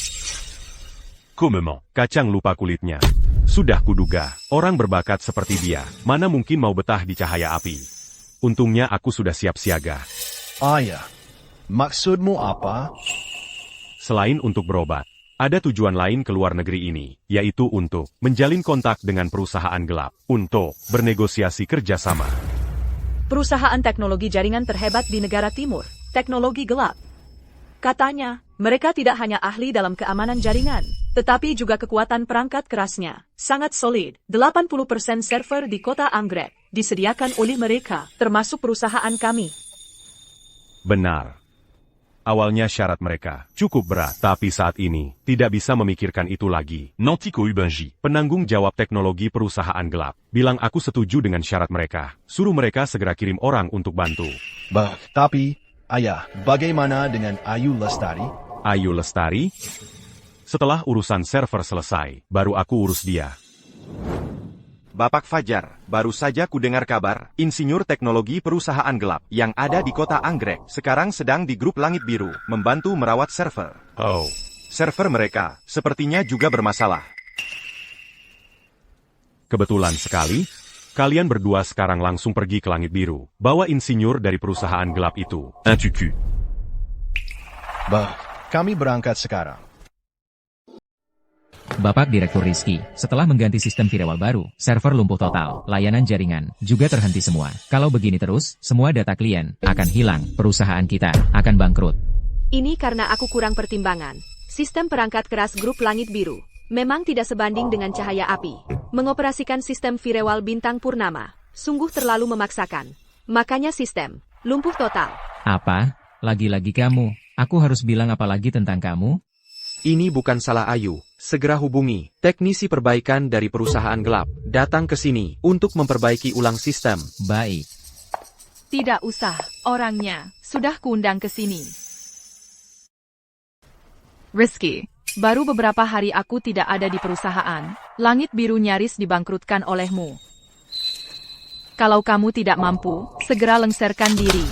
Kumemang, kacang lupa kulitnya. Sudah kuduga, orang berbakat seperti dia, mana mungkin mau betah di cahaya api. Untungnya aku sudah siap siaga. Ayah, maksudmu apa? Selain untuk berobat, ada tujuan lain ke luar negeri ini, yaitu untuk menjalin kontak dengan perusahaan gelap, untuk bernegosiasi kerjasama. Perusahaan teknologi jaringan terhebat di negara timur, teknologi gelap. Katanya, mereka tidak hanya ahli dalam keamanan jaringan, tetapi juga kekuatan perangkat kerasnya. Sangat solid, 80% server di kota Anggrek disediakan oleh mereka, termasuk perusahaan kami. Benar. Awalnya syarat mereka cukup berat, tapi saat ini tidak bisa memikirkan itu lagi. Nantiko Ubanji, penanggung jawab teknologi perusahaan gelap, bilang aku setuju dengan syarat mereka. Suruh mereka segera kirim orang untuk bantu. Tapi, ayah, bagaimana dengan Ayu Lestari? Ayu Lestari? Setelah urusan server selesai, baru aku urus dia. Bapak Fajar, baru saja ku dengar kabar, insinyur teknologi perusahaan gelap yang ada di kota Anggrek sekarang sedang di grup Langit Biru, membantu merawat server. Oh. Server mereka, sepertinya juga bermasalah. Kebetulan sekali, kalian berdua sekarang langsung pergi ke Langit Biru, bawa insinyur dari perusahaan gelap itu. Intuku. Kami berangkat sekarang. Bapak Direktur Rizky, setelah mengganti sistem firewall baru, server lumpuh total, layanan jaringan juga terhenti semua. Kalau begini terus, semua data klien akan hilang, perusahaan kita akan bangkrut. Ini karena aku kurang pertimbangan. Sistem perangkat keras grup Langit Biru memang tidak sebanding dengan cahaya api. Mengoperasikan sistem firewall bintang purnama sungguh terlalu memaksakan. Makanya sistem lumpuh total. Apa? Lagi-lagi kamu? Aku harus bilang apa lagi tentang kamu? Ini bukan salah Ayu. Segera hubungi teknisi perbaikan dari perusahaan gelap. Datang ke sini untuk memperbaiki ulang sistem. Baik. Tidak usah, orangnya sudah kuundang ke sini. Rizky, baru beberapa hari aku tidak ada di perusahaan. Langit Biru nyaris dibangkrutkan olehmu. Kalau kamu tidak mampu, segera lengserkan diri.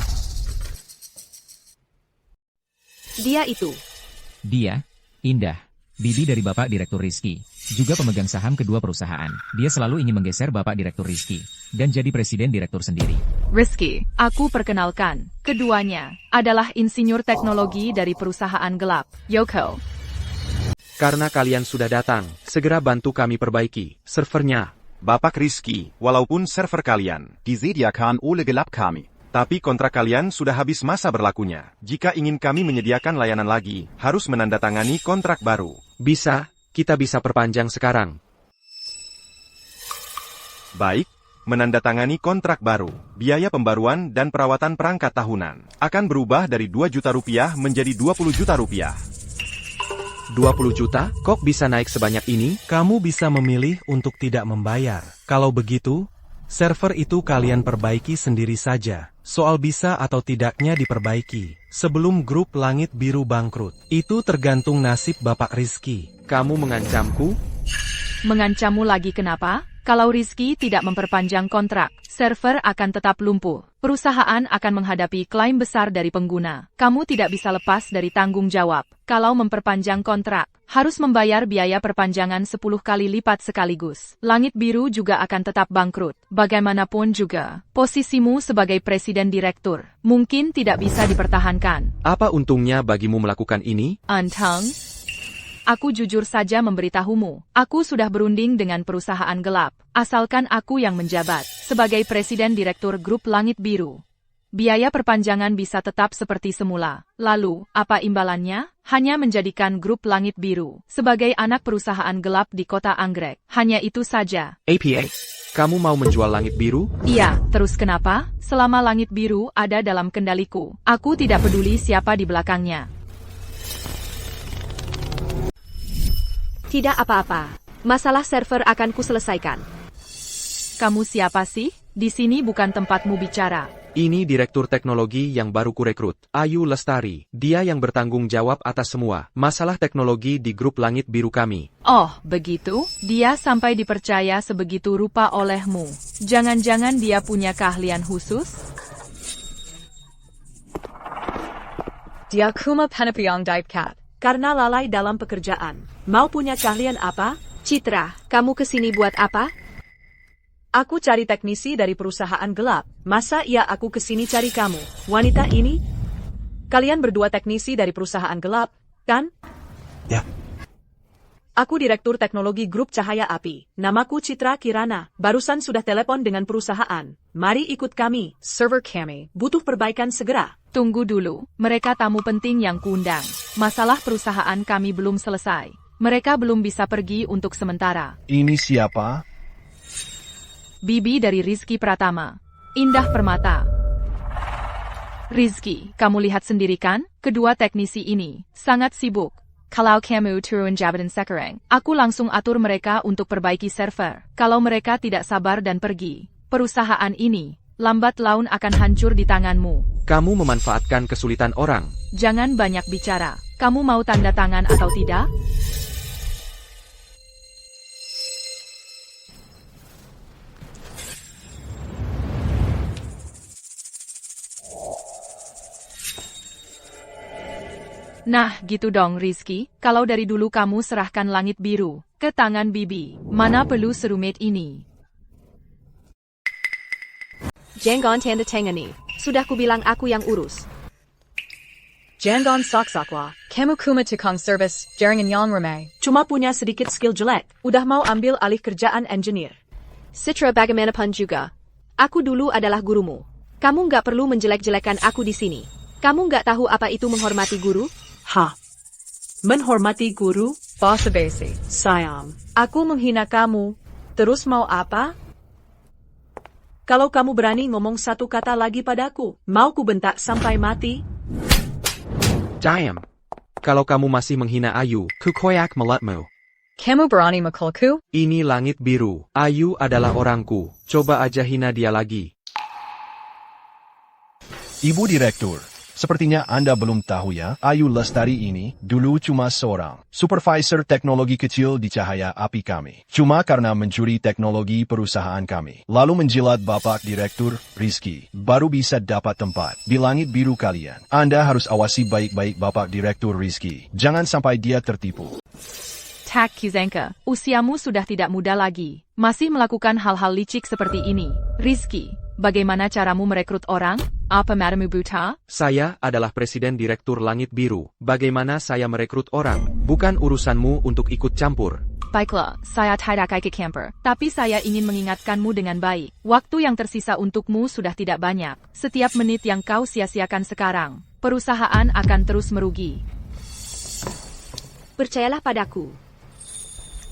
Dia itu. Dia, Indah, bibi dari Bapak Direktur Rizky, juga pemegang saham kedua perusahaan. Dia selalu ingin menggeser Bapak Direktur Rizky, dan jadi Presiden Direktur sendiri. Rizky, aku perkenalkan. Keduanya adalah insinyur teknologi dari perusahaan gelap, Yoko. Karena kalian sudah datang, segera bantu kami perbaiki servernya. Bapak Rizky, walaupun server kalian disediakan oleh gelap kami, tapi kontrak kalian sudah habis masa berlakunya. Jika ingin kami menyediakan layanan lagi, harus menandatangani kontrak baru. Bisa, kita bisa perpanjang sekarang. Baik, menandatangani kontrak baru. Biaya pembaruan dan perawatan perangkat tahunan akan berubah dari 2 juta rupiah menjadi 20 juta rupiah. 20 juta? Kok bisa naik sebanyak ini? Kamu bisa memilih untuk tidak membayar. Kalau begitu, server itu kalian perbaiki sendiri saja. Soal bisa atau tidaknya diperbaiki sebelum grup Langit Biru bangkrut, itu tergantung nasib Bapak Rizky. Kamu mengancamku? Mengancammu lagi kenapa? Kalau Rizky tidak memperpanjang kontrak, server akan tetap lumpuh. Perusahaan akan menghadapi klaim besar dari pengguna. Kamu tidak bisa lepas dari tanggung jawab. Kalau memperpanjang kontrak, harus membayar biaya perpanjangan 10 kali lipat sekaligus. Langit Biru juga akan tetap bangkrut. Bagaimanapun juga, posisimu sebagai presiden direktur mungkin tidak bisa dipertahankan. Apa untungnya bagimu melakukan ini? Antang, aku jujur saja memberitahumu, aku sudah berunding dengan perusahaan gelap, asalkan aku yang menjabat sebagai presiden direktur grup Langit Biru. Biaya perpanjangan bisa tetap seperti semula. Lalu, apa imbalannya? Hanya menjadikan grup Langit Biru sebagai anak perusahaan gelap di kota Anggrek. Hanya itu saja. APA, kamu mau menjual Langit Biru? Iya, terus kenapa? Selama Langit Biru ada dalam kendaliku, aku tidak peduli siapa di belakangnya. Tidak apa-apa. Masalah server akan kuselesaikan. Kamu siapa sih? Di sini bukan tempatmu bicara. Ini direktur teknologi yang baru kurekrut, Ayu Lestari. Dia yang bertanggung jawab atas semua masalah teknologi di grup Langit Biru kami. Oh, begitu? Dia sampai dipercaya sebegitu rupa olehmu. Jangan-jangan dia punya keahlian khusus? Dia kuma penepiang daipkat. Karena lalai dalam pekerjaan. Mau punya keahlian apa? Citra, kamu kesini buat apa? Aku cari teknisi dari perusahaan gelap. Masa iya aku kesini cari kamu? Wanita ini? Kalian berdua teknisi dari perusahaan gelap, kan? Ya. Aku direktur teknologi grup Cahaya Api. Namaku Citra Kirana. Barusan sudah telepon dengan perusahaan. Mari ikut kami. Server kami butuh perbaikan segera. Tunggu dulu, mereka tamu penting yang kuundang. Masalah perusahaan kami belum selesai. Mereka belum bisa pergi untuk sementara. Ini siapa? Bibi dari Rizky Pratama. Indah Permata. Rizky, kamu lihat sendiri kan? Kedua teknisi ini sangat sibuk. Kalau kamu turun jabatan sekarang, aku langsung atur mereka untuk perbaiki server. Kalau mereka tidak sabar dan pergi, perusahaan ini lambat laun akan hancur di tanganmu. Kamu memanfaatkan kesulitan orang. Jangan banyak bicara. Kamu mau tanda tangan atau tidak? Nah, gitu dong Rizky. Kalau dari dulu kamu serahkan Langit Biru ke tangan Bibi. Mana perlu serumit ini? Jangan tanda tangani. Sudah kubilang aku yang urus. Jangan saksakwa. Kamu kuma tukang service. Jaringan yang remeh. Cuma punya sedikit skill jelek. Udah mau ambil alih kerjaan engineer. Citra bagaimanapun juga. Aku dulu adalah gurumu. Kamu nggak perlu menjelek-jelekan aku di sini. Kamu nggak tahu apa itu menghormati guru? Hah? Menghormati guru? Basa basi. Sayang, aku menghina kamu. Terus mau apa? Kalau kamu berani ngomong satu kata lagi padaku, mau ku bentak sampai mati? Diam. Kalau kamu masih menghina Ayu, kukoyak melatmu. Kamu berani makulku? Ini Langit Biru. Ayu adalah orangku. Coba aja hina dia lagi. Ibu Direktur, sepertinya Anda belum tahu ya, Ayu Lestari ini dulu cuma seorang supervisor teknologi kecil di Cahaya Api kami. Cuma karena mencuri teknologi perusahaan kami, lalu menjilat Bapak Direktur Rizky, baru bisa dapat tempat di Langit Biru kalian. Anda harus awasi baik-baik Bapak Direktur Rizky. Jangan sampai dia tertipu. Tak Kizenka, usiamu sudah tidak muda lagi. Masih melakukan hal-hal licik seperti ini. Rizky, bagaimana caramu merekrut orang? Apa madamu buta? Saya adalah presiden direktur Langit Biru. Bagaimana saya merekrut orang? Bukan urusanmu untuk ikut campur. Baiklah, saya tidak ke camper. Tapi saya ingin mengingatkanmu dengan baik. Waktu yang tersisa untukmu sudah tidak banyak. Setiap menit yang kau sia-siakan sekarang, perusahaan akan terus merugi. Percayalah padaku.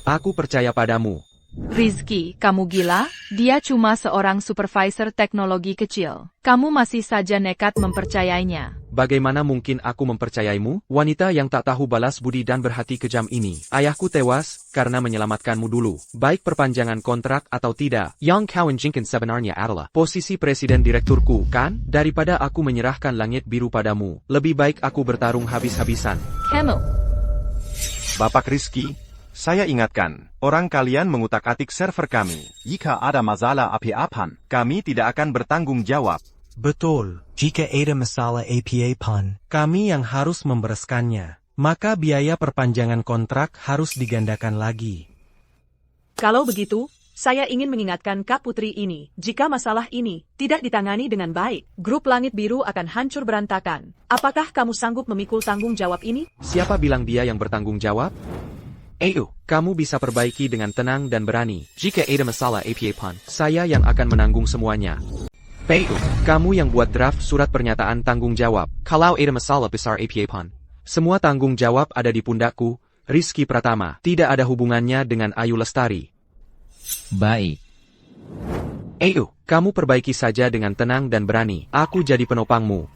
Aku percaya padamu. Rizky, kamu gila? Dia cuma seorang supervisor teknologi kecil. Kamu masih saja nekat mempercayainya. Bagaimana mungkin aku mempercayaimu? Wanita yang tak tahu balas budi dan berhati kejam ini. Ayahku tewas karena menyelamatkanmu dulu. Baik perpanjangan kontrak atau tidak. Yang Cowan Jenkins sebenarnya adalah posisi presiden direkturku, kan? Daripada aku menyerahkan Langit Biru padamu, lebih baik aku bertarung habis-habisan. Kamu. Bapak Rizky, Saya ingatkan, orang kalian mengutak-atik server kami. Jika ada masalah apa-apa, Kami tidak akan bertanggung jawab. Betul. Jika ada masalah apa-apa, Kami yang harus membereskannya. Maka biaya perpanjangan kontrak harus digandakan lagi. Kalau begitu, saya ingin mengingatkan Kak Putri ini, jika masalah ini tidak ditangani dengan baik, grup Langit Biru akan hancur berantakan. Apakah kamu sanggup memikul tanggung jawab ini? Siapa bilang dia yang bertanggung jawab? Ayo, kamu bisa perbaiki dengan tenang dan berani. Jika ada masalah apa-apa, saya yang akan menanggung semuanya. Ayo, kamu yang buat draft surat pernyataan tanggung jawab. Kalau ada masalah besar apa-apa, semua tanggung jawab ada di pundakku, Rizky Pratama. Tidak ada hubungannya dengan Ayu Lestari. Baik. Ayo, kamu perbaiki saja dengan tenang dan berani. Aku jadi penopangmu.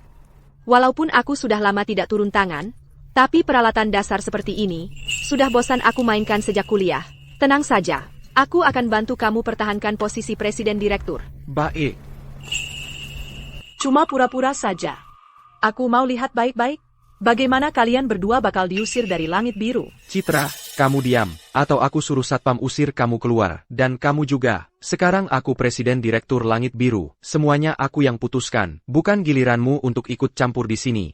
Walaupun aku sudah lama tidak turun tangan, tapi peralatan dasar seperti ini, sudah bosan aku mainkan sejak kuliah. Tenang saja, aku akan bantu kamu pertahankan posisi presiden direktur. Baik. Cuma pura-pura saja. Aku mau lihat baik-baik. Bagaimana kalian berdua bakal diusir dari Langit Biru? Citra, kamu diam, atau aku suruh satpam usir kamu keluar, dan kamu juga. Sekarang aku presiden direktur Langit Biru, semuanya aku yang putuskan, bukan giliranmu untuk ikut campur di sini.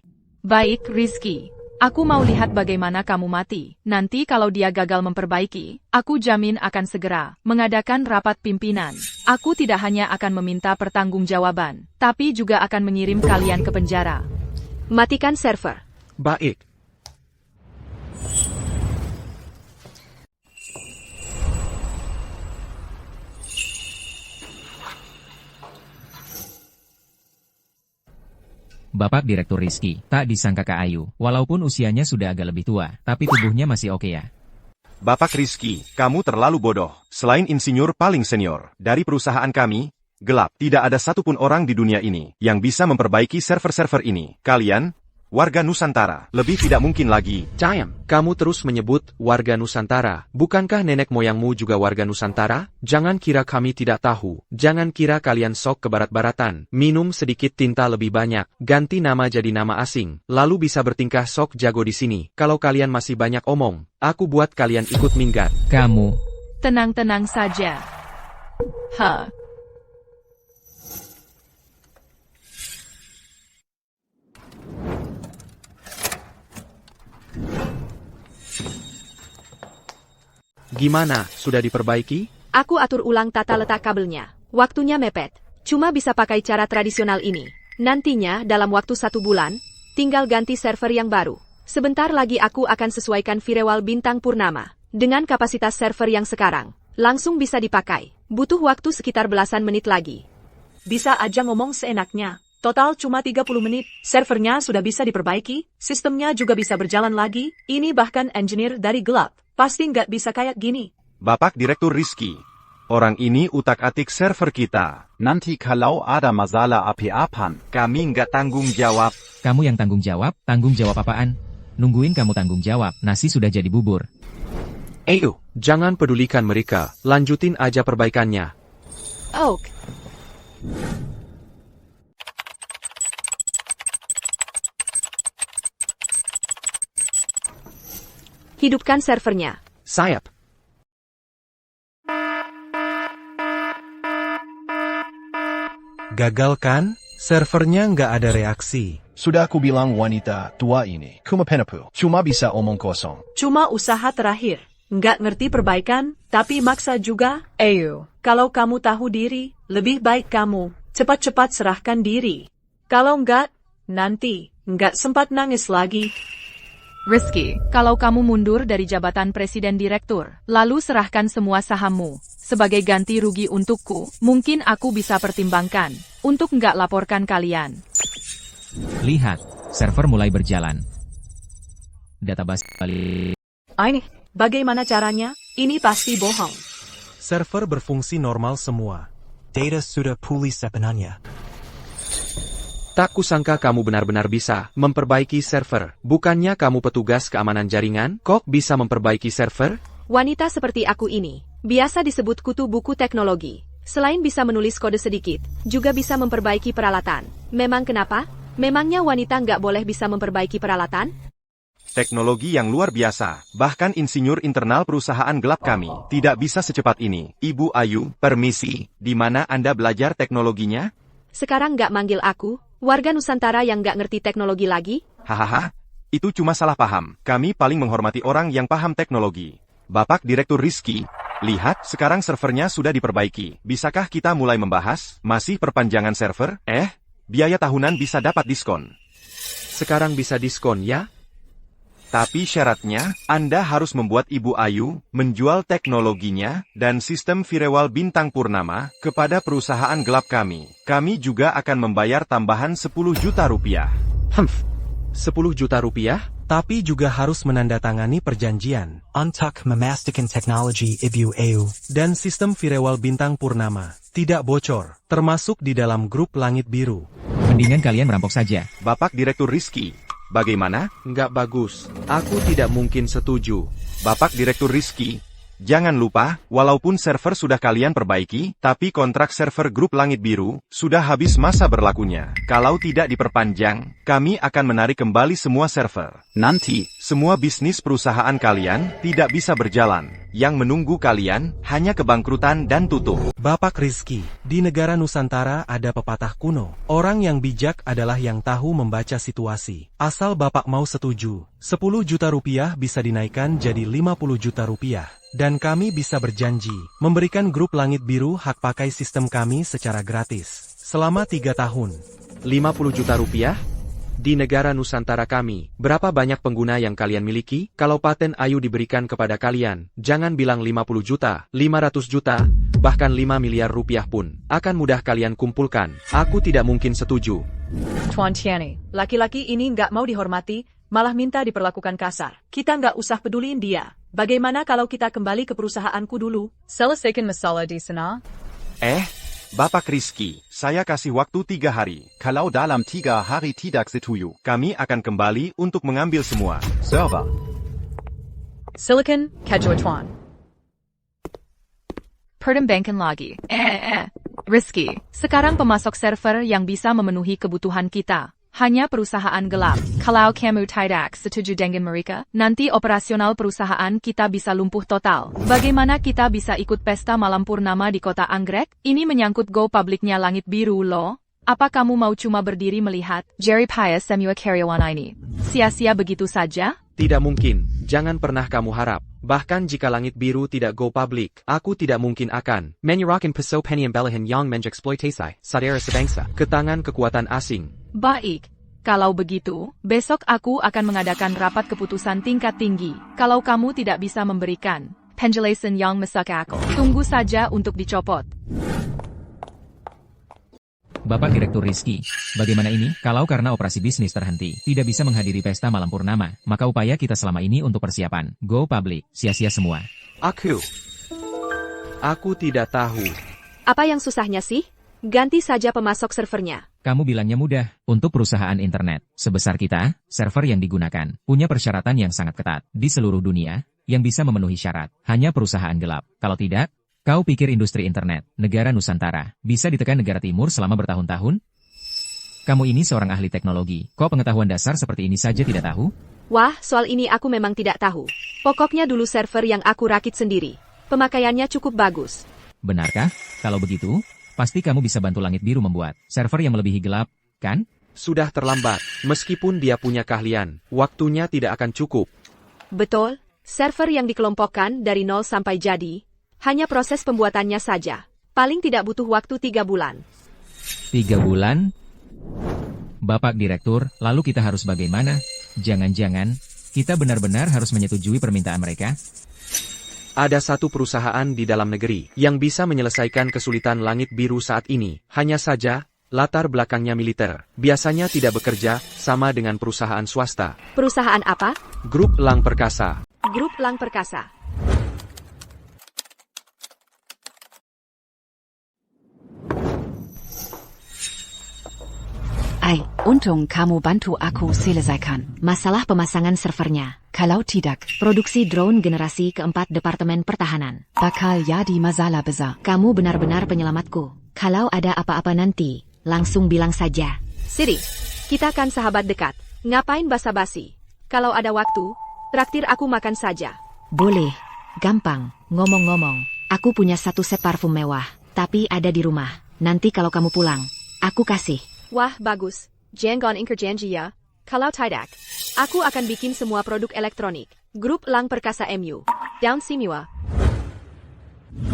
Baik, Rizky. Aku mau lihat bagaimana kamu mati. Nanti kalau dia gagal memperbaiki, aku jamin akan segera mengadakan rapat pimpinan. Aku tidak hanya akan meminta pertanggungjawaban, tapi juga akan mengirim kalian ke penjara. Matikan server. Baik. Bapak Direktur Rizky, tak disangka Kak Ayu, walaupun usianya sudah agak lebih tua, tapi tubuhnya masih oke ya. Bapak Rizky, kamu terlalu bodoh. Selain insinyur paling senior dari perusahaan kami, gelap, tidak ada satupun orang di dunia ini yang bisa memperbaiki server-server ini. Kalian, warga Nusantara, lebih tidak mungkin lagi. Cayam, kamu terus menyebut warga Nusantara. Bukankah nenek moyangmu juga warga Nusantara? Jangan kira kami tidak tahu. Jangan kira kalian sok ke barat-baratan. Minum sedikit tinta lebih banyak. Ganti nama jadi nama asing. Lalu bisa bertingkah sok jago di sini. Kalau kalian masih banyak omong, aku buat kalian ikut minggat. Kamu. Tenang-tenang saja. Gimana, sudah diperbaiki? Aku atur ulang tata letak kabelnya. Waktunya mepet. Cuma bisa pakai cara tradisional ini. Nantinya, dalam waktu 1 bulan, tinggal ganti server yang baru. Sebentar lagi aku akan sesuaikan firewall bintang purnama. Dengan kapasitas server yang sekarang, langsung bisa dipakai. Butuh waktu sekitar belasan menit lagi. Bisa aja ngomong seenaknya. Total cuma 30 menit. Servernya sudah bisa diperbaiki, sistemnya juga bisa berjalan lagi. Ini bahkan engineer dari gelap. Pasti nggak bisa kayak gini. Bapak Direktur Rizky, orang ini utak-atik server kita. Nanti kalau ada masalah apa-apa, kami nggak tanggung jawab. Kamu yang tanggung jawab? Tanggung jawab apaan? Nungguin kamu tanggung jawab, nasi sudah jadi bubur. Ayo, jangan pedulikan mereka, lanjutin aja perbaikannya. Oak. Hidupkan servernya. Sayap. Gagal kan? Servernya nggak ada reaksi. Sudah aku bilang wanita tua ini, kumapenapu, cuma bisa omong kosong. Cuma usaha terakhir. Nggak ngerti perbaikan, tapi maksa juga. Ayo, kalau kamu tahu diri, lebih baik kamu cepat-cepat serahkan diri. Kalau nggak, nanti nggak sempat nangis lagi. Rizky, kalau kamu mundur dari jabatan presiden direktur, lalu serahkan semua sahammu, sebagai ganti rugi untukku, mungkin aku bisa pertimbangkan, untuk nggak laporkan kalian. Lihat, server mulai berjalan. Database balik. Ini, bagaimana caranya? Ini pasti bohong. Server berfungsi normal semua. Data sudah pulih sepenuhnya. Tak kusangka kamu benar-benar bisa memperbaiki server. Bukannya kamu petugas keamanan jaringan? Kok bisa memperbaiki server? Wanita seperti aku ini, biasa disebut kutu buku teknologi. Selain bisa menulis kode sedikit, juga bisa memperbaiki peralatan. Memang kenapa? Memangnya wanita nggak boleh bisa memperbaiki peralatan? Teknologi yang luar biasa. Bahkan insinyur internal perusahaan gelap kami tidak bisa secepat ini. Ibu Ayu, permisi. Di mana Anda belajar teknologinya? Sekarang nggak manggil aku, warga Nusantara yang nggak ngerti teknologi lagi? Hahaha. Itu cuma salah paham. Kami paling menghormati orang yang paham teknologi. Bapak Direktur Rizky, lihat, sekarang servernya sudah diperbaiki. Bisakah kita mulai membahas? Masih perpanjangan server? Biaya tahunan bisa dapat diskon. Sekarang bisa diskon ya? Tapi syaratnya, Anda harus membuat Ibu Ayu menjual teknologinya dan sistem firewall bintang purnama kepada perusahaan gelap kami. Kami juga akan membayar tambahan 10 juta rupiah. 10 juta rupiah? Tapi juga harus menandatangani perjanjian. Untuk memastikan teknologi Ibu Ayu Dan sistem firewall bintang purnama tidak bocor, termasuk di dalam grup Langit Biru. Mendingan kalian merampok saja. Bapak Direktur Rizky, bagaimana? Nggak bagus. Aku tidak mungkin setuju. Bapak Direktur Rizky, jangan lupa, walaupun server sudah kalian perbaiki, tapi kontrak server grup Langit Biru sudah habis masa berlakunya. Kalau tidak diperpanjang, kami akan menarik kembali semua server. Nanti, semua bisnis perusahaan kalian tidak bisa berjalan. Yang menunggu kalian hanya kebangkrutan dan tutup. Bapak Rizky, di negara Nusantara ada pepatah kuno. Orang yang bijak adalah yang tahu membaca situasi. Asal Bapak mau setuju, 10 juta rupiah bisa dinaikkan jadi 50 juta rupiah. Dan kami bisa berjanji, memberikan grup Langit Biru hak pakai sistem kami secara gratis. Selama 3 tahun. 50 juta rupiah? Di negara Nusantara kami, berapa banyak pengguna yang kalian miliki? Kalau paten Ayu diberikan kepada kalian, jangan bilang 50 juta, 500 juta, bahkan 5 miliar rupiah pun, akan mudah kalian kumpulkan. Aku tidak mungkin setuju. Tuan Tianny, laki-laki ini nggak mau dihormati, malah minta diperlakukan kasar. Kita nggak usah peduliin dia. Bagaimana kalau kita kembali ke perusahaanku dulu? Selesaikan masalah di sana. Bapak Rizky, saya kasih waktu 3 hari. kalau dalam 3 hari tidak setuju, Kami akan kembali untuk mengambil semua server. Silicon, Kajua Tuan. Pertembangan lagi. Rizky, sekarang pemasok server yang bisa memenuhi kebutuhan kita hanya perusahaan gelap. Kalau kamu tidak setuju dengan mereka, nanti operasional perusahaan kita bisa lumpuh total. Bagaimana kita bisa ikut pesta malam purnama di kota Anggrek? Ini menyangkut go publiknya Langit Biru loh. Apa kamu mau cuma berdiri melihat Jerry Pius semua karyawan ini sia-sia begitu saja? Tidak mungkin, jangan pernah kamu harap. Bahkan jika Langit Biru tidak go public, aku tidak mungkin akan menyerahkan peso peniem belahan yang mengeksploitasi saudara sebangsa ke tangan kekuatan asing. Baik, kalau begitu, besok aku akan mengadakan rapat keputusan tingkat tinggi. Kalau kamu tidak bisa memberikan penjelasan yang masuk akal, tunggu saja untuk dicopot. Bapak Direktur Rizky, bagaimana ini? Kalau karena operasi bisnis terhenti, tidak bisa menghadiri pesta malam purnama, maka upaya kita selama ini untuk persiapan go public sia-sia semua. Aku tidak tahu. Apa yang susahnya sih? Ganti saja pemasok servernya. Kamu bilangnya mudah. Untuk perusahaan internet sebesar kita, server yang digunakan punya persyaratan yang sangat ketat di seluruh dunia yang bisa memenuhi syarat. Hanya perusahaan gelap. Kalau tidak, kau pikir industri internet, negara Nusantara, bisa ditekan negara timur selama bertahun-tahun? Kamu ini seorang ahli teknologi, kok pengetahuan dasar seperti ini saja tidak tahu? Wah, soal ini aku memang tidak tahu. Pokoknya dulu server yang aku rakit sendiri. Pemakaiannya cukup bagus. Benarkah? Kalau begitu, pasti kamu bisa bantu Langit Biru membuat server yang melebihi gelap, kan? Sudah terlambat. Meskipun dia punya keahlian, waktunya tidak akan cukup. Betul, server yang dikelompokkan dari nol sampai jadi, hanya proses pembuatannya saja. Paling tidak butuh waktu 3 bulan. 3 bulan? Bapak Direktur, lalu kita harus bagaimana? Jangan-jangan, kita benar-benar harus menyetujui permintaan mereka? Ada satu perusahaan di dalam negeri yang bisa menyelesaikan kesulitan Langit Biru saat ini. Hanya saja, latar belakangnya militer. Biasanya tidak bekerja sama dengan perusahaan swasta. Perusahaan apa? Grup Lang Perkasa. Grup Lang Perkasa. Untung kamu bantu aku selesaikan masalah pemasangan servernya. Kalau tidak, produksi drone generasi keempat Departemen Pertahanan bakal jadi masalah besar. Kamu benar-benar penyelamatku. Kalau ada apa-apa nanti, langsung bilang saja. Siri, kita kan sahabat dekat. Ngapain basa-basi? Kalau ada waktu, traktir aku makan saja. Boleh. Gampang. Ngomong-ngomong, aku punya satu set parfum mewah, tapi ada di rumah. Nanti kalau kamu pulang, aku kasih. Wah, bagus. Jangan ingkar janji ya. Kalau tidak, aku akan bikin semua produk elektronik. Grup Elang Perkasa MU. Down Simua.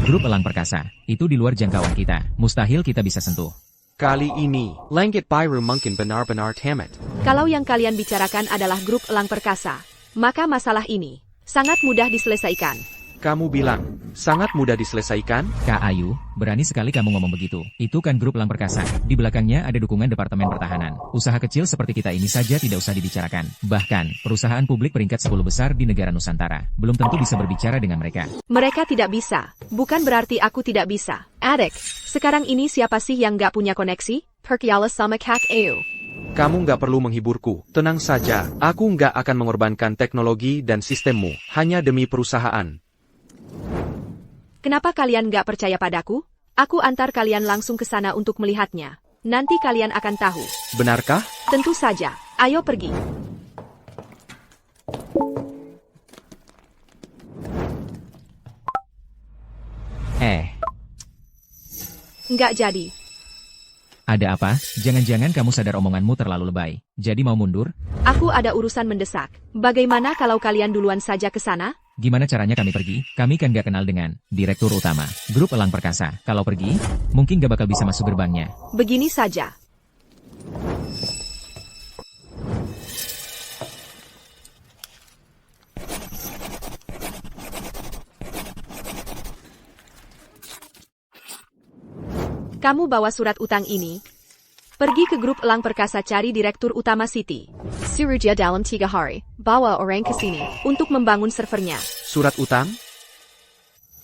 Grup Elang Perkasa, itu di luar jangkauan kita. Mustahil kita bisa sentuh. Kali ini, Langit Biru mungkin benar-benar tamat. Kalau yang kalian bicarakan adalah grup Elang Perkasa, maka masalah ini sangat mudah diselesaikan. Kamu bilang, sangat mudah diselesaikan? Kak Ayu, berani sekali kamu ngomong begitu. Itu kan grup Elang Perkasa. Di belakangnya ada dukungan Departemen Pertahanan. Usaha kecil seperti kita ini saja tidak usah dibicarakan. Bahkan, perusahaan publik peringkat 10 besar di negara Nusantara. Belum tentu bisa berbicara dengan mereka. Mereka tidak bisa. Bukan berarti aku tidak bisa. Adik, sekarang ini siapa sih yang gak punya koneksi? Perkialah sama Kak Ayu. Kamu nggak perlu menghiburku. Tenang saja, aku nggak akan mengorbankan teknologi dan sistemmu, hanya demi perusahaan. Kenapa kalian gak percaya padaku? Aku antar kalian langsung ke sana untuk melihatnya. Nanti kalian akan tahu. Benarkah? Tentu saja. Ayo pergi. Nggak jadi. Ada apa? Jangan-jangan kamu sadar omonganmu terlalu lebay. Jadi mau mundur? Aku ada urusan mendesak. Bagaimana kalau kalian duluan saja ke sana? Gimana caranya kami pergi? Kami kan gak kenal dengan Direktur Utama Grup Elang Perkasa. Kalau pergi, mungkin gak bakal bisa masuk gerbangnya. Begini saja. Kamu bawa surat utang ini. Pergi ke grup Elang Perkasa cari Direktur Utama City. Suruhnya dalam 3 hari. Bawa orang ke sini untuk membangun servernya. Surat utang?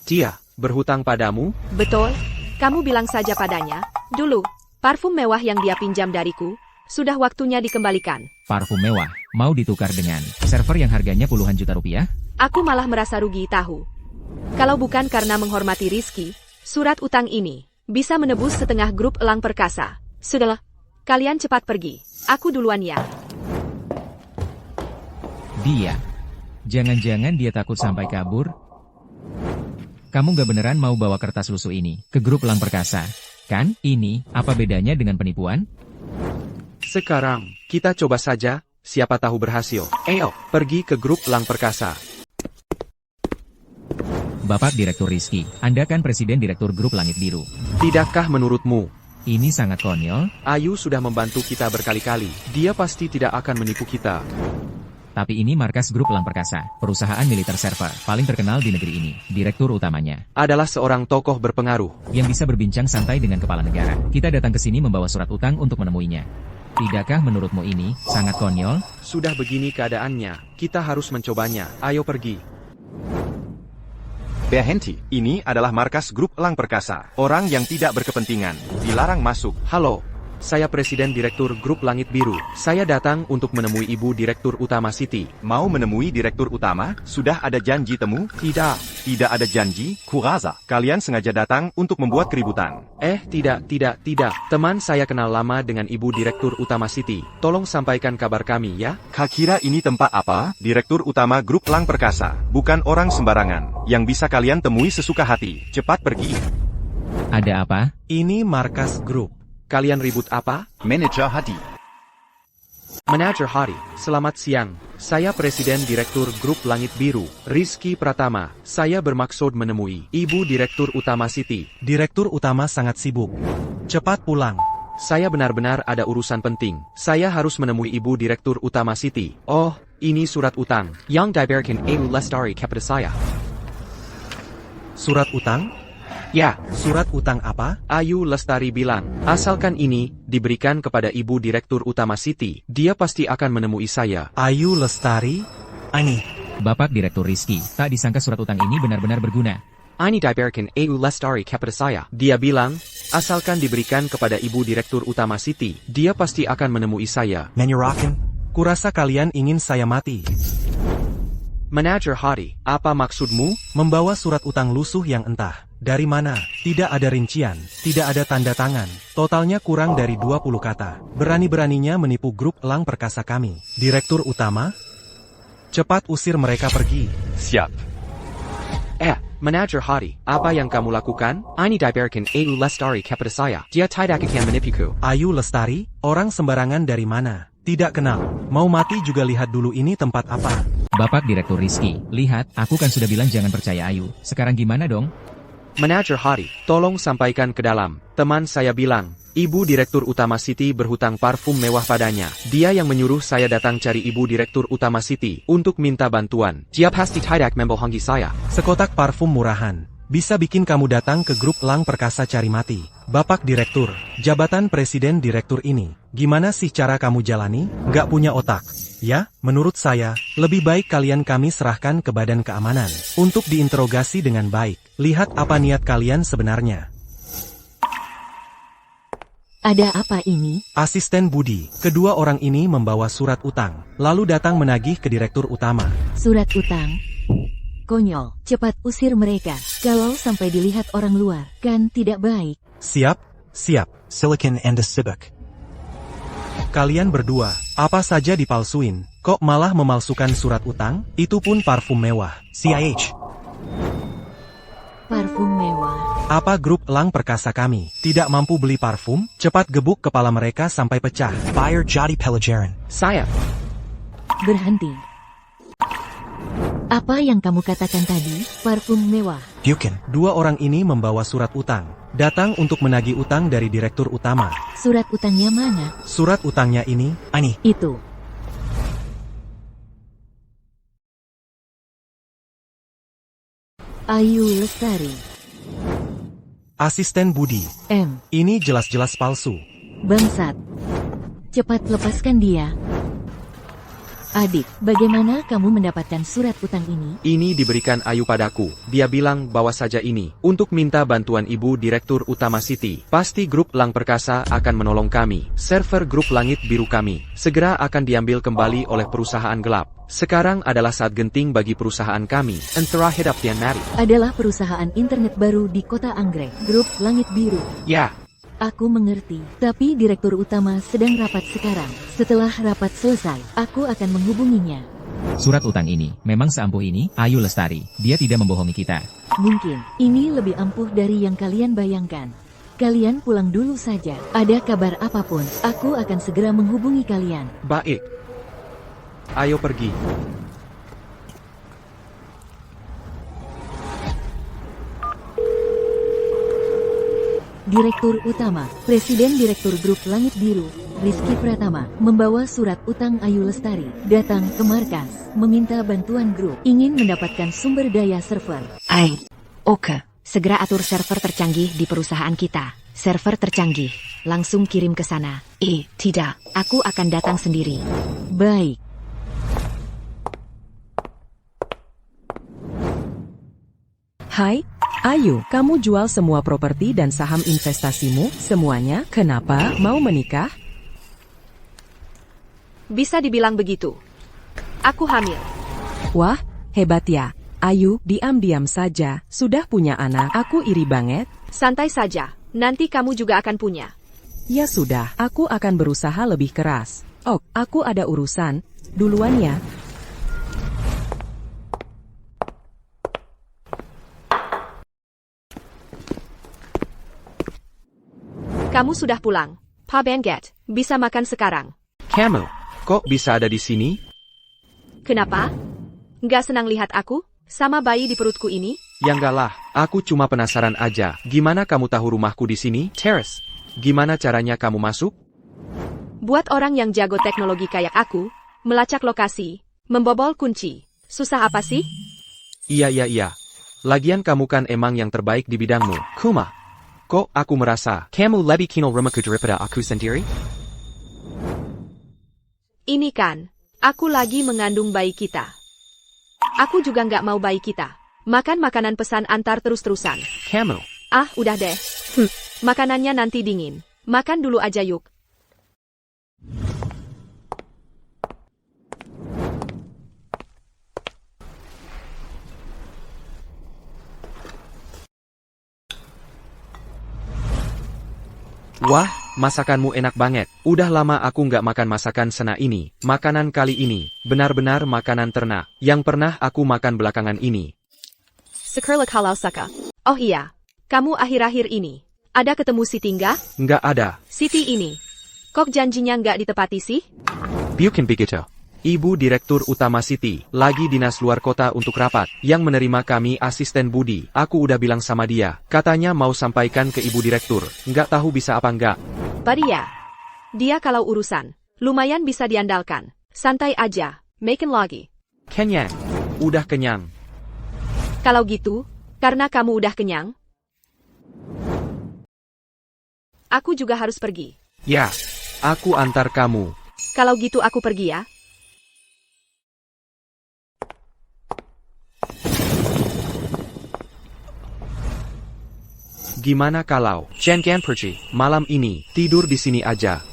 Dia berhutang padamu? Betul. Kamu bilang saja padanya. Dulu, parfum mewah yang dia pinjam dariku, sudah waktunya dikembalikan. Parfum mewah, mau ditukar dengan server yang harganya puluhan juta rupiah? Aku malah merasa rugi tahu. Kalau bukan karena menghormati Rizky, surat utang ini bisa menebus setengah grup Elang Perkasa. Sudahlah, kalian cepat pergi. Aku duluan ya. Dia. Jangan-jangan dia takut sampai kabur? Kamu gak beneran mau bawa kertas lusuh ini ke grup Elang Perkasa? Kan, ini, apa bedanya dengan penipuan? Sekarang, kita coba saja, siapa tahu berhasil. Ayo, pergi ke grup Elang Perkasa. Bapak Direktur Rizky, Anda kan Presiden Direktur Grup Langit Biru. Tidakkah menurutmu? Ini sangat konyol. Ayu sudah membantu kita berkali-kali. Dia pasti tidak akan menipu kita. Tapi ini markas Grup Elang Perkasa, perusahaan militer server, paling terkenal di negeri ini. Direktur utamanya adalah seorang tokoh berpengaruh yang bisa berbincang santai dengan kepala negara. Kita datang ke sini membawa surat utang untuk menemuinya. Tidakkah menurutmu ini sangat konyol? Sudah begini keadaannya, kita harus mencobanya. Ayo pergi. Berhenti. Ini adalah markas Grup Elang Perkasa. Orang yang tidak berkepentingan dilarang masuk. Halo, saya Presiden Direktur Grup Langit Biru. Saya datang untuk menemui Ibu Direktur Utama City. Mau menemui Direktur Utama? Sudah ada janji temu? Tidak. Tidak ada janji? Kurasa. Kalian sengaja datang untuk membuat keributan. Tidak. Teman saya kenal lama dengan Ibu Direktur Utama City. Tolong sampaikan kabar kami ya. Kak kira ini tempat apa? Direktur Utama Grup Elang Perkasa. Bukan orang sembarangan yang bisa kalian temui sesuka hati. Cepat pergi. Ada apa? Ini markas grup. Kalian ribut apa? Manager Hadi. Manager Hadi, selamat siang. Saya Presiden Direktur Grup Langit Biru, Rizky Pratama. Saya bermaksud menemui Ibu Direktur Utama City. Direktur Utama sangat sibuk. Cepat pulang. Saya benar-benar ada urusan penting. Saya harus menemui Ibu Direktur Utama City. Oh, ini surat utang. Yang diberikan Ayu Lestari kepada saya. Surat utang? Ya. Surat utang apa? Ayu Lestari bilang, asalkan ini diberikan kepada Ibu Direktur Utama City, dia pasti akan menemui saya. Ayu Lestari? Ani. Bapak Direktur Rizky, tak disangka surat utang ini benar-benar berguna. Ini diberikan Ayu Lestari kepada saya. Dia bilang, asalkan diberikan kepada Ibu Direktur Utama City, dia pasti akan menemui saya. Menyerahkan? Kurasa kalian ingin saya mati. Manager Hadi, apa maksudmu? Membawa surat utang lusuh yang entah dari mana, tidak ada rincian, tidak ada tanda tangan, totalnya kurang dari 20 kata. Berani-beraninya menipu grup Elang Perkasa kami. Direktur Utama? Cepat usir mereka pergi. Siap. Manager Hadi, apa yang kamu lakukan? Ini diberikan Ayu Lestari kepada saya. Dia tidak akan menipuku. Ayu Lestari? Orang sembarangan dari mana? Tidak kenal. Mau mati juga lihat dulu ini tempat apa. Bapak Direktur Rizky, lihat, aku kan sudah bilang jangan percaya Ayu. Sekarang gimana dong? Manager Hadi, tolong sampaikan ke dalam. Teman saya bilang, Ibu Direktur Utama City berhutang parfum mewah padanya. Dia yang menyuruh saya datang cari Ibu Direktur Utama City untuk minta bantuan. Dia pasti tidak membohongi saya. Sekotak parfum murahan. Bisa bikin kamu datang ke grup Lang Perkasa cari mati. Bapak Direktur, jabatan Presiden Direktur ini, gimana sih cara kamu jalani? Nggak punya otak. Ya, menurut saya, lebih baik kalian kami serahkan ke Badan Keamanan untuk diinterogasi dengan baik. Lihat apa niat kalian sebenarnya. Ada apa ini? Asisten Budi, kedua orang ini membawa surat utang, lalu datang menagih ke Direktur Utama. Surat utang? Konyol, cepat usir mereka. Kalau sampai dilihat orang luar, kan tidak baik. Siap, siap. Silicon and a Civic. Kalian berdua, apa saja dipalsuin, kok malah memalsukan surat utang? Itu pun parfum mewah. CIH. Parfum mewah. Apa grup Lang Perkasa kami tidak mampu beli parfum? Cepat gebuk kepala mereka sampai pecah. Buyer Jadi Pelajaran. Saya. Berhenti. Apa yang kamu katakan tadi? Parfum mewah. Buchan. Dua orang ini membawa surat utang, datang untuk menagih utang dari Direktur Utama. Surat utangnya mana? Surat utangnya ini. Itu. Ayu Lestari. Asisten Budi. Ini jelas-jelas palsu. Bangsat. Cepat lepaskan dia. Adik, bagaimana kamu mendapatkan surat utang ini? Ini diberikan Ayu padaku. Dia bilang bawa saja ini untuk minta bantuan Ibu Direktur Utama City. Pasti grup Lang Perkasa akan menolong kami. Server grup Langit Biru kami segera akan diambil kembali oleh perusahaan gelap. Sekarang adalah saat genting bagi perusahaan kami. Antara hidup dan mati. Adalah perusahaan internet baru di kota Anggrek, grup Langit Biru. Ya. Aku mengerti, tapi Direktur Utama sedang rapat sekarang. Setelah rapat selesai, aku akan menghubunginya. Surat utang ini, memang seampuh ini, Ayu Lestari. Dia tidak membohongi kita. Mungkin, ini lebih ampuh dari yang kalian bayangkan. Kalian pulang dulu saja. Ada kabar apapun, aku akan segera menghubungi kalian. Baik. Ayo pergi. Direktur Utama, Presiden Direktur Grup Langit Biru, Rizky Pratama, membawa surat utang Ayu Lestari, datang ke markas, meminta bantuan grup, ingin mendapatkan sumber daya server. Oke, segera atur server tercanggih di perusahaan kita. Server tercanggih, langsung kirim ke sana. Tidak, aku akan datang sendiri. Baik. Hai, Ayu, kamu jual semua properti dan saham investasimu, semuanya, kenapa mau menikah? Bisa dibilang begitu. Aku hamil. Wah, hebat ya. Ayu, diam-diam saja, sudah punya anak, aku iri banget. Santai saja, nanti kamu juga akan punya. Ya sudah, aku akan berusaha lebih keras. Oh, aku ada urusan, duluan ya. Kamu sudah pulang. Pa Benget, bisa makan sekarang. Kamu, kok bisa ada di sini? Kenapa? Nggak senang lihat aku? Sama bayi di perutku ini? Ya enggak lah, aku cuma penasaran aja. Gimana kamu tahu rumahku di sini? Terrace. Gimana caranya kamu masuk? Buat orang yang jago teknologi kayak aku, melacak lokasi, membobol kunci. Susah apa sih? Iya. Lagian kamu kan emang yang terbaik di bidangmu. Kuma. Kok aku merasa, kamu lebih kenal rumahku daripada aku sendiri? Ini kan, aku lagi mengandung bayi kita. Aku juga nggak mau bayi kita makan makanan pesan antar terus-terusan. Kamu. Udah deh. Makanannya nanti dingin. Makan dulu aja yuk. Wah, masakanmu enak banget. Udah lama aku nggak makan masakan sena ini. Makanan kali ini, benar-benar makanan ternak, yang pernah aku makan belakangan ini. Sekerla kalau saka. Oh iya, kamu akhir-akhir ini, ada ketemu Siti nggak? Nggak ada. Siti ini, kok janjinya nggak ditepati sih? Bukan begitu. Ibu Direktur Utama Siti, lagi dinas luar kota untuk rapat, yang menerima kami asisten Budi. Aku udah bilang sama dia, katanya mau sampaikan ke Ibu Direktur, nggak tahu bisa apa nggak. Badia, dia kalau urusan, lumayan bisa diandalkan. Santai aja, makin lagi. Kenyang. Udah kenyang. Kalau gitu, karena kamu udah kenyang, aku juga harus pergi. Ya, aku antar kamu. Kalau gitu aku pergi ya. Gimana kalau Jangan pergi malam ini, tidur di sini aja.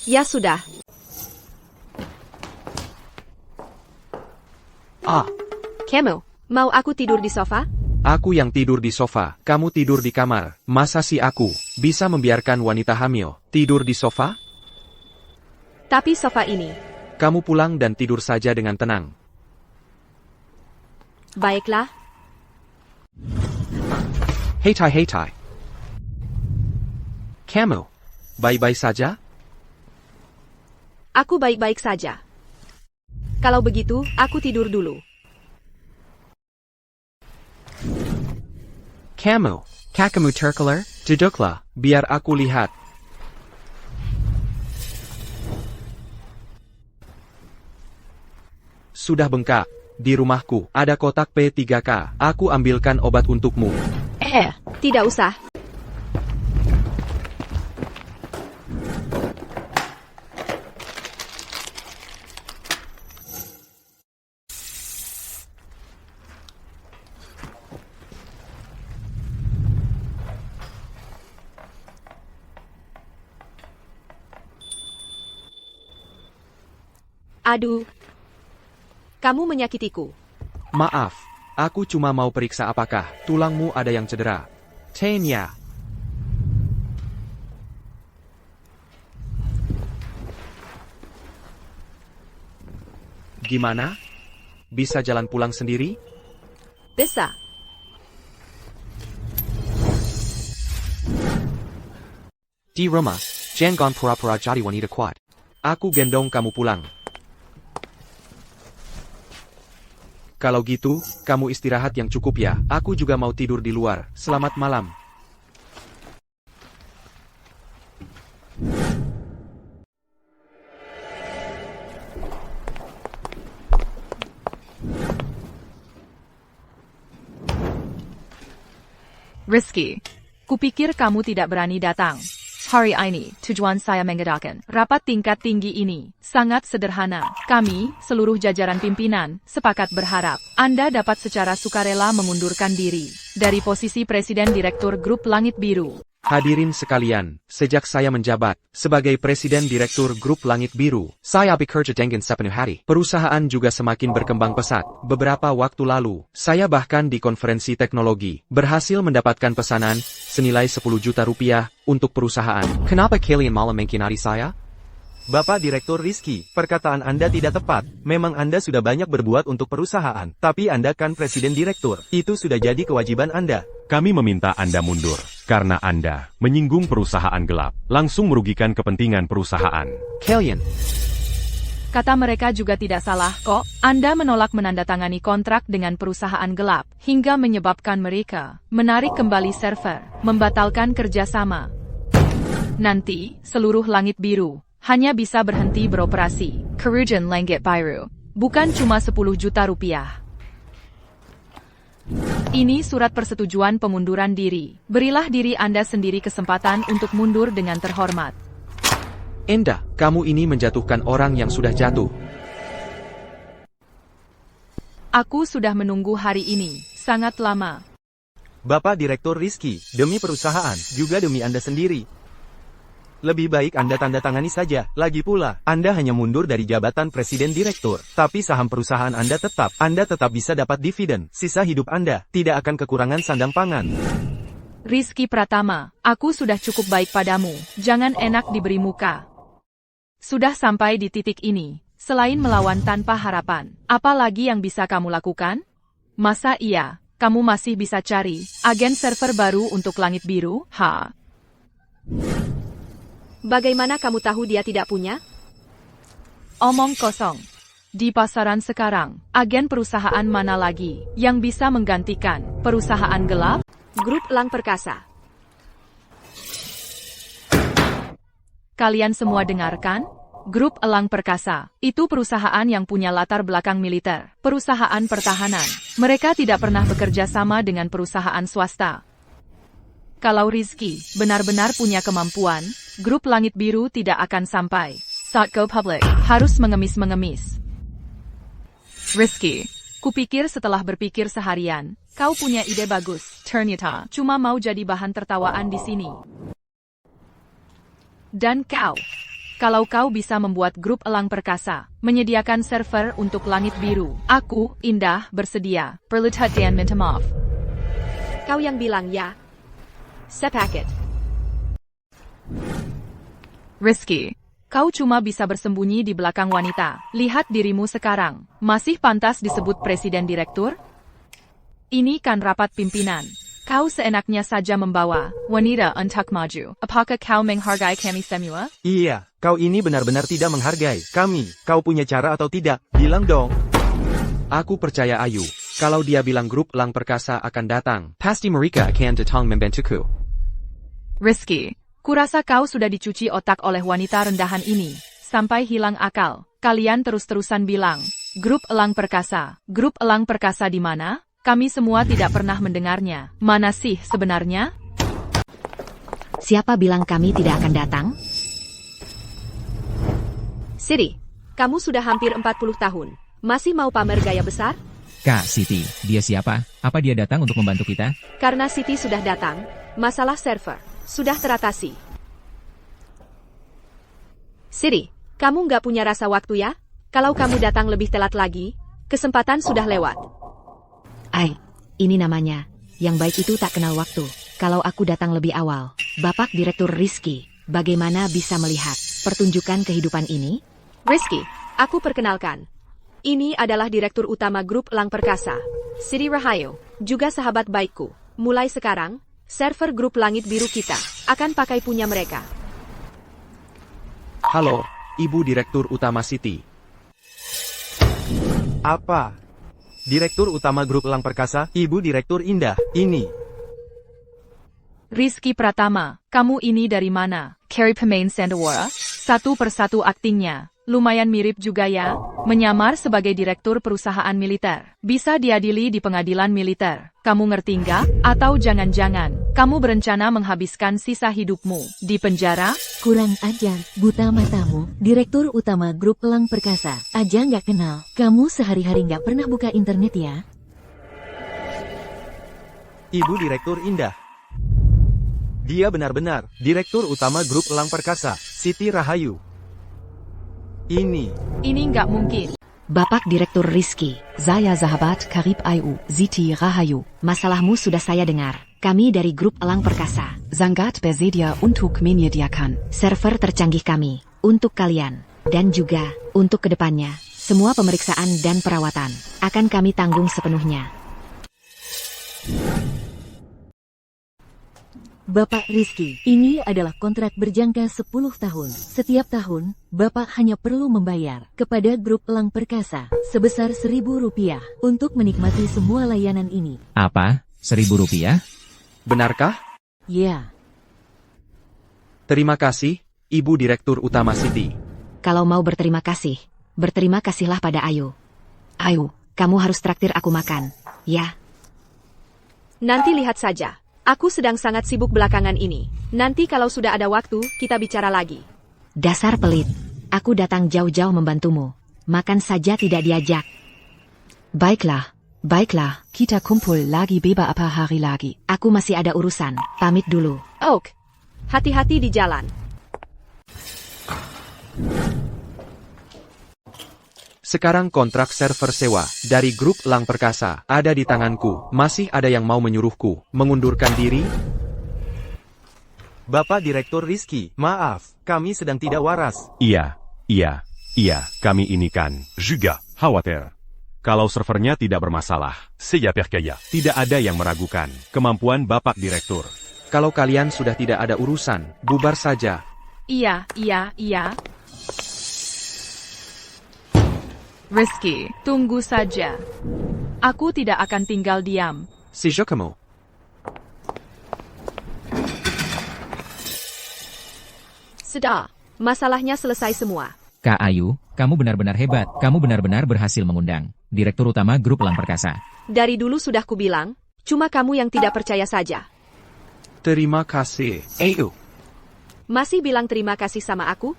Ya sudah. Kamu, mau aku tidur di sofa? Aku yang tidur di sofa, kamu tidur di kamar. Masa sih aku bisa membiarkan wanita hamil tidur di sofa? Tapi sofa ini. Kamu pulang dan tidur saja dengan tenang. Baiklah. Hey Tai. Kamu, baik-baik saja? Aku baik-baik saja. Kalau begitu, aku tidur dulu. Kamu terkelar? Duduklah, biar aku lihat. Sudah bengkak. Di rumahku, ada kotak P3K. Aku ambilkan obat untukmu. Tidak usah. Aduh. Kamu menyakitiku. Maaf, aku cuma mau periksa apakah tulangmu ada yang cedera. Tanya. Gimana? Bisa jalan pulang sendiri? Bisa. Di rumah, jangan pura-pura jadi wanita kuat. Aku gendong kamu pulang. Kalau gitu, kamu istirahat yang cukup ya. Aku juga mau tidur di luar. Selamat malam. Rizky, kupikir kamu tidak berani datang. Hari ini, tujuan saya mengadakan rapat tingkat tinggi ini sangat sederhana. Kami, seluruh jajaran pimpinan, sepakat berharap Anda dapat secara sukarela mengundurkan diri dari posisi Presiden Direktur Grup Langit Biru. Hadirin sekalian, sejak saya menjabat sebagai Presiden Direktur Grup Langit Biru, saya bekerja dengan sepenuh hati. Perusahaan juga semakin berkembang pesat. Beberapa waktu lalu, saya bahkan di konferensi teknologi berhasil mendapatkan pesanan senilai 10 juta rupiah untuk perusahaan. Kenapa kalian malah mengkhianati saya? Bapak Direktur Rizky, perkataan Anda tidak tepat. Memang Anda sudah banyak berbuat untuk perusahaan, tapi Anda kan Presiden Direktur. Itu sudah jadi kewajiban Anda. Kami meminta Anda mundur, karena Anda menyinggung perusahaan gelap, langsung merugikan kepentingan perusahaan. Kalian. Kata mereka juga tidak salah kok. Anda menolak menandatangani kontrak dengan perusahaan gelap, hingga menyebabkan mereka menarik kembali server, membatalkan kerjasama. Nanti, seluruh Langit Biru hanya bisa berhenti beroperasi. Kerugian Langit Biru bukan cuma 10 juta rupiah. Ini surat persetujuan pengunduran diri. Berilah diri Anda sendiri kesempatan untuk mundur dengan terhormat. Enda, kamu ini menjatuhkan orang yang sudah jatuh. Aku sudah menunggu hari ini sangat lama. Bapak Direktur Rizky, demi perusahaan, juga demi Anda sendiri. Lebih baik Anda tanda tangani saja. Lagi pula, Anda hanya mundur dari jabatan Presiden Direktur. Tapi saham perusahaan Anda tetap bisa dapat dividen. Sisa hidup Anda tidak akan kekurangan sandang pangan. Rizky Pratama, aku sudah cukup baik padamu. Jangan enak diberi muka. Sudah sampai di titik ini. Selain melawan tanpa harapan, apa lagi yang bisa kamu lakukan? Masa iya, kamu masih bisa cari agen server baru untuk Langit Biru, ha? Bagaimana kamu tahu dia tidak punya? Omong kosong. Di pasaran sekarang, agen perusahaan mana lagi yang bisa menggantikan perusahaan gelap? Grup Elang Perkasa. Kalian semua dengarkan? Grup Elang Perkasa, itu perusahaan yang punya latar belakang militer, perusahaan pertahanan. Mereka tidak pernah bekerja sama dengan perusahaan swasta. Kalau Rizky benar-benar punya kemampuan, Grup Langit Biru tidak akan sampai saat go public, harus mengemis-mengemis. Rizky, kupikir setelah berpikir seharian, kau punya ide bagus, ternyata cuma mau jadi bahan tertawaan di sini. Dan kalau kau bisa membuat Grup Elang Perkasa, menyediakan server untuk Langit Biru, aku, Indah, bersedia. Perlutat dan minta maaf. Kau yang bilang ya. Sepaket. Rizky, kau cuma bisa bersembunyi di belakang wanita. Lihat dirimu sekarang. Masih pantas disebut Presiden Direktur? Ini kan rapat pimpinan. Kau seenaknya saja membawa wanita untuk maju. Apakah kau menghargai kami semua? Iya, kau ini benar-benar tidak menghargai kami. Kau punya cara atau tidak? Bilang dong. Aku percaya Ayu. Kalau dia bilang Grup Elang Perkasa akan datang, pasti mereka akan datang membantuku. Rizky, kurasa kau sudah dicuci otak oleh wanita rendahan ini, sampai hilang akal. Kalian terus-terusan bilang, Grup Elang Perkasa. Grup Elang Perkasa di mana? Kami semua tidak pernah mendengarnya. Mana sih sebenarnya? Siapa bilang kami tidak akan datang? Siri, kamu sudah hampir 40 tahun. Masih mau pamer gaya besar? Kak Siti, dia siapa? Apa dia datang untuk membantu kita? Karena Siti sudah datang, masalah server sudah teratasi. Siri, kamu nggak punya rasa waktu ya? Kalau kamu datang lebih telat lagi, kesempatan sudah lewat. Ini namanya, yang baik itu tak kenal waktu. Kalau aku datang lebih awal, Bapak Direktur Rizky, bagaimana bisa melihat pertunjukan kehidupan ini? Rizky, aku perkenalkan. Ini adalah Direktur Utama Grup Elang Perkasa, Siri Rahayu, juga sahabat baikku. Mulai sekarang, server Grup Langit Biru kita akan pakai punya mereka. Halo, Ibu Direktur Utama Siti. Apa? Direktur Utama Grup Elang Perkasa, Ibu Direktur Indah, ini. Rizky Pratama, kamu ini dari mana? Carrie pemain Sandawara? Satu persatu aktingnya. Lumayan mirip juga ya, menyamar sebagai direktur perusahaan militer. Bisa diadili di pengadilan militer. Kamu ngerti nggak? Atau jangan-jangan, kamu berencana menghabiskan sisa hidupmu di penjara? Kurang ajar, buta matamu, Direktur Utama Grup Elang Perkasa. Aja nggak kenal, kamu sehari-hari nggak pernah buka internet ya? Ibu Direktur Indah. Dia benar-benar Direktur Utama Grup Elang Perkasa, Siti Rahayu. Ini nggak mungkin. Bapak Direktur Rizky, saya sahabat karib Ayu, Siti Rahayu. Masalahmu sudah saya dengar. Kami dari Grup Elang Perkasa. Sangat bersedia untuk menyediakan server tercanggih kami untuk kalian. Dan juga untuk kedepannya, semua pemeriksaan dan perawatan akan kami tanggung sepenuhnya. Bapak Rizky, ini adalah kontrak berjangka 10 tahun. Setiap tahun, Bapak hanya perlu membayar kepada Grup Elang Perkasa sebesar Rp1.000 untuk menikmati semua layanan ini. Apa? Rp1.000? Benarkah? Ya. Terima kasih, Ibu Direktur Utama Siti. Kalau mau berterima kasihlah pada Ayu. Ayu, kamu harus traktir aku makan, ya? Nanti lihat saja. Aku sedang sangat sibuk belakangan ini. Nanti kalau sudah ada waktu, kita bicara lagi. Dasar pelit. Aku datang jauh-jauh membantumu. Makan saja tidak diajak. Baiklah, kita kumpul lagi beberapa hari lagi. Aku masih ada urusan, pamit dulu. Oak, hati-hati di jalan. Sekarang kontrak server sewa dari grup Lang Perkasa ada di tanganku. Masih ada yang mau menyuruhku mengundurkan diri? Bapak Direktur Rizky, maaf, kami sedang tidak waras. Iya, kami ini kan juga khawatir. Kalau servernya tidak bermasalah, saya percaya tidak ada yang meragukan kemampuan Bapak Direktur. Kalau kalian sudah tidak ada urusan, bubar saja. Iya. Rizky, tunggu saja. Aku tidak akan tinggal diam. Si kamu. Sudah, masalahnya selesai semua. Kak Ayu, kamu benar-benar hebat. Kamu benar-benar berhasil mengundang Direktur Utama Grup Lang Perkasa. Dari dulu sudah kubilang, cuma kamu yang tidak percaya saja. Terima kasih. Ayu. Masih bilang terima kasih sama aku?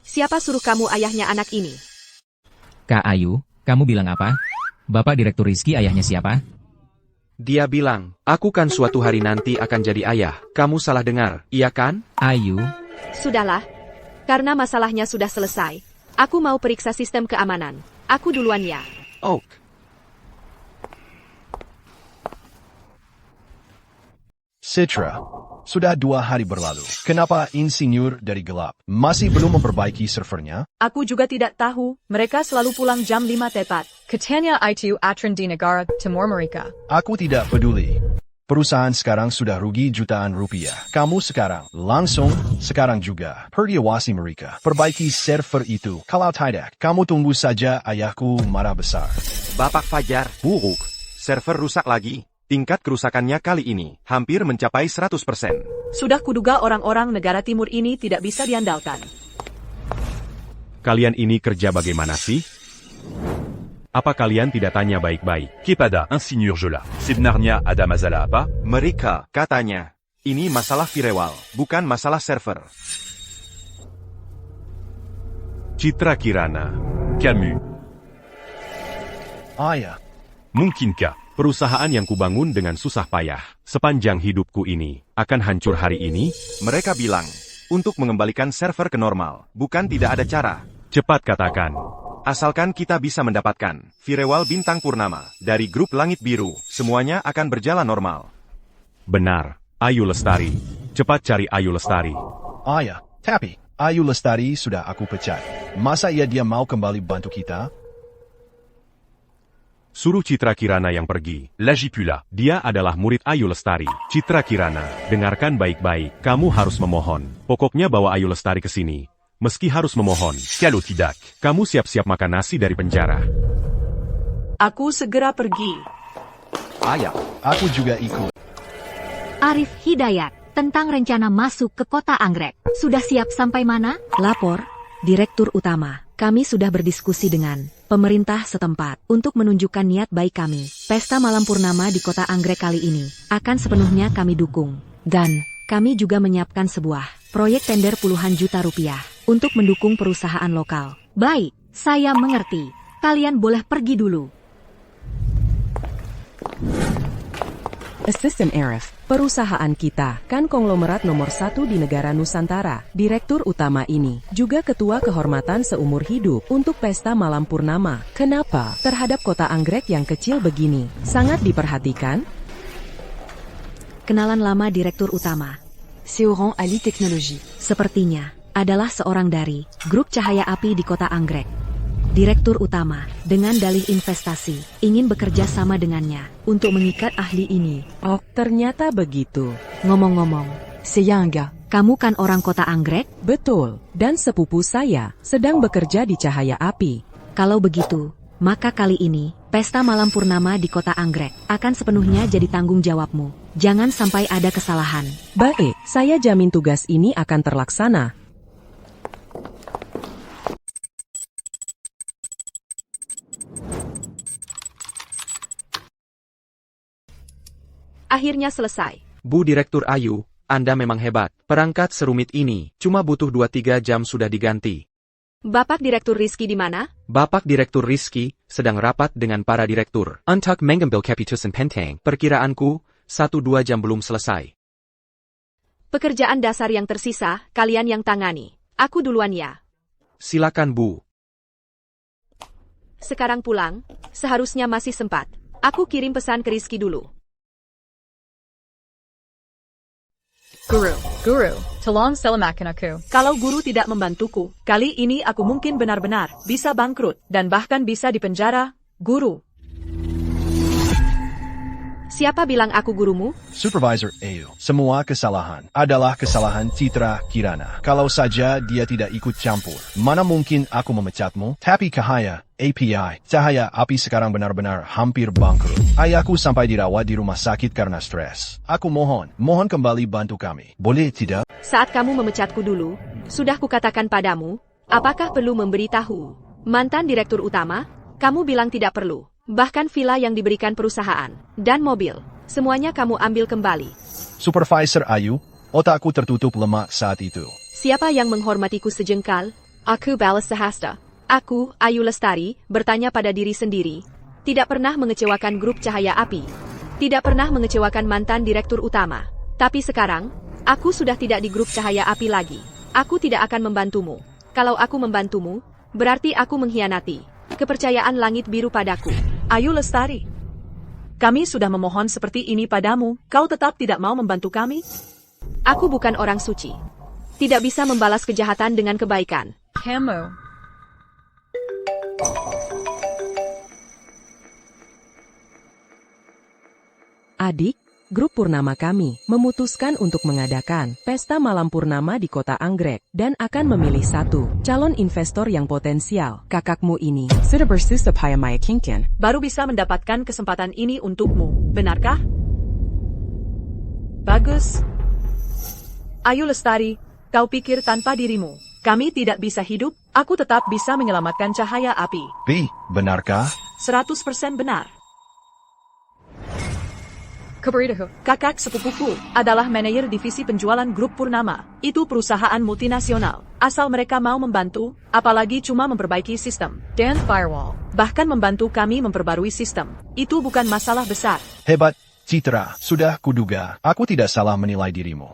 Siapa suruh kamu ayahnya anak ini? Kak Ayu, kamu bilang apa? Bapak Direktur Rizky ayahnya siapa? Dia bilang, aku kan suatu hari nanti akan jadi ayah. Kamu salah dengar, iya kan? Ayu. Sudahlah. Karena masalahnya sudah selesai. Aku mau periksa sistem keamanan. Aku duluan ya. Ok. Citra, sudah 2 hari berlalu. Kenapa insinyur dari gelap masih belum memperbaiki servernya? Aku juga tidak tahu, mereka selalu pulang jam 5 tepat. Katanya itu Atran di negara Timur Mereka. Aku tidak peduli. Perusahaan sekarang sudah rugi jutaan rupiah. Kamu sekarang juga perdiawasi mereka. Perbaiki server itu. Kalau tidak, kamu tunggu saja ayahku marah besar. Bapak Fajar, buruk. Server rusak lagi. Tingkat kerusakannya kali ini hampir mencapai 100%. Sudah kuduga orang-orang negara timur ini tidak bisa diandalkan. Kalian ini kerja bagaimana sih? Apa kalian tidak tanya baik-baik? Kepada Insinyur Jola, sebenarnya ada masalah apa? Mereka katanya, ini masalah firewall, bukan masalah server. Citra Kirana, Camus. Ayah. Mungkinkah perusahaan yang kubangun dengan susah payah sepanjang hidupku ini akan hancur hari ini? Mereka bilang, untuk mengembalikan server ke normal, bukan tidak ada cara. Cepat katakan. Asalkan kita bisa mendapatkan firewall bintang purnama dari grup Langit Biru, semuanya akan berjalan normal. Benar, Ayu Lestari. Cepat cari Ayu Lestari. Ayah, tapi Ayu Lestari sudah aku pecat. Masa dia mau kembali bantu kita? Suruh Citra Kirana yang pergi. Lagi pula, dia adalah murid Ayu Lestari. Citra Kirana, dengarkan baik-baik. Kamu harus memohon. Pokoknya bawa Ayu Lestari ke sini. Meski harus memohon. Kalau tidak, kamu siap-siap makan nasi dari penjara. Aku segera pergi. Ayah, aku juga ikut. Arif Hidayat, tentang rencana masuk ke kota Anggrek. Sudah siap sampai mana? Lapor, Direktur Utama. Kami sudah berdiskusi dengan pemerintah setempat untuk menunjukkan niat baik kami. Pesta Malam Purnama di kota Anggrek kali ini akan sepenuhnya kami dukung. Dan kami juga menyiapkan sebuah proyek tender puluhan juta rupiah untuk mendukung perusahaan lokal. Baik, saya mengerti. Kalian boleh pergi dulu. Assistant Arif, perusahaan kita kan konglomerat nomor 1 di negara Nusantara. Direktur utama ini juga ketua kehormatan seumur hidup untuk pesta malam purnama. Kenapa terhadap kota Anggrek yang kecil begini sangat diperhatikan? Kenalan lama Direktur Utama. Seorang ahli teknologi. Sepertinya adalah seorang dari grup cahaya api di kota Anggrek. Direktur Utama, dengan dalih investasi, ingin bekerja sama dengannya untuk mengikat ahli ini. Oh, ternyata begitu. Ngomong-ngomong, Seyangga, kamu kan orang kota Anggrek? Betul, dan sepupu saya sedang bekerja di cahaya api. Kalau begitu, maka kali ini, pesta malam purnama di kota Anggrek akan sepenuhnya jadi tanggung jawabmu. Jangan sampai ada kesalahan. Baik, saya jamin tugas ini akan terlaksana. Akhirnya selesai. Bu Direktur Ayu, Anda memang hebat. Perangkat serumit ini, cuma butuh 2-3 jam sudah diganti. Bapak Direktur Rizky di mana? Bapak Direktur Rizky sedang rapat dengan para direktur. Untuk mengambil keputusan penting, perkiraanku, 1-2 jam belum selesai. Pekerjaan dasar yang tersisa, kalian yang tangani. Aku duluan ya. Silakan Bu. Sekarang pulang, seharusnya masih sempat. Aku kirim pesan ke Rizky dulu. Guru, tolong selamatkan aku. Kalau guru tidak membantuku, kali ini aku mungkin benar-benar bisa bangkrut dan bahkan bisa dipenjara, guru. Siapa bilang aku gurumu? Supervisor Ayu, semua kesalahan adalah kesalahan Citra Kirana. Kalau saja dia tidak ikut campur, mana mungkin aku memecatmu? Tapi Cahaya, API, Cahaya Api sekarang benar-benar hampir bangkrut. Ayahku sampai dirawat di rumah sakit karena stres. Aku mohon kembali bantu kami. Boleh tidak? Saat kamu memecatku dulu, sudah kukatakan padamu, apakah perlu memberitahu? Mantan direktur utama, kamu bilang tidak perlu. Bahkan villa yang diberikan perusahaan, dan mobil, semuanya kamu ambil kembali. Supervisor Ayu, otakku tertutup lemak saat itu. Siapa yang menghormatiku sejengkal? Aku balas sehasta. Aku, Ayu Lestari, bertanya pada diri sendiri. Tidak pernah mengecewakan grup Cahaya Api. Tidak pernah mengecewakan mantan direktur utama. Tapi sekarang, aku sudah tidak di grup Cahaya Api lagi. Aku tidak akan membantumu. Kalau aku membantumu, berarti aku mengkhianati kepercayaan langit biru padaku. Ayu Lestari, kami sudah memohon seperti ini padamu, kau tetap tidak mau membantu kami? Aku bukan orang suci. Tidak bisa membalas kejahatan dengan kebaikan. Kamu. Adik, grup Purnama kami memutuskan untuk mengadakan pesta malam purnama di kota Anggrek dan akan memilih satu calon investor yang potensial. Kakakmu ini sudah bersusah payah meyakinkan. Baru bisa mendapatkan kesempatan ini untukmu, benarkah? Bagus. Ayu Lestari, kau pikir tanpa dirimu, kami tidak bisa hidup? Aku tetap bisa menyelamatkan Cahaya Api. Benarkah? 100% benar. Kabaritahu. Kakak sepupuku adalah manajer divisi penjualan grup Purnama. Itu perusahaan multinasional. Asal mereka mau membantu, apalagi cuma memperbaiki sistem. Dan firewall. Bahkan membantu kami memperbarui sistem. Itu bukan masalah besar. Hebat, Citra. Sudah kuduga, aku tidak salah menilai dirimu.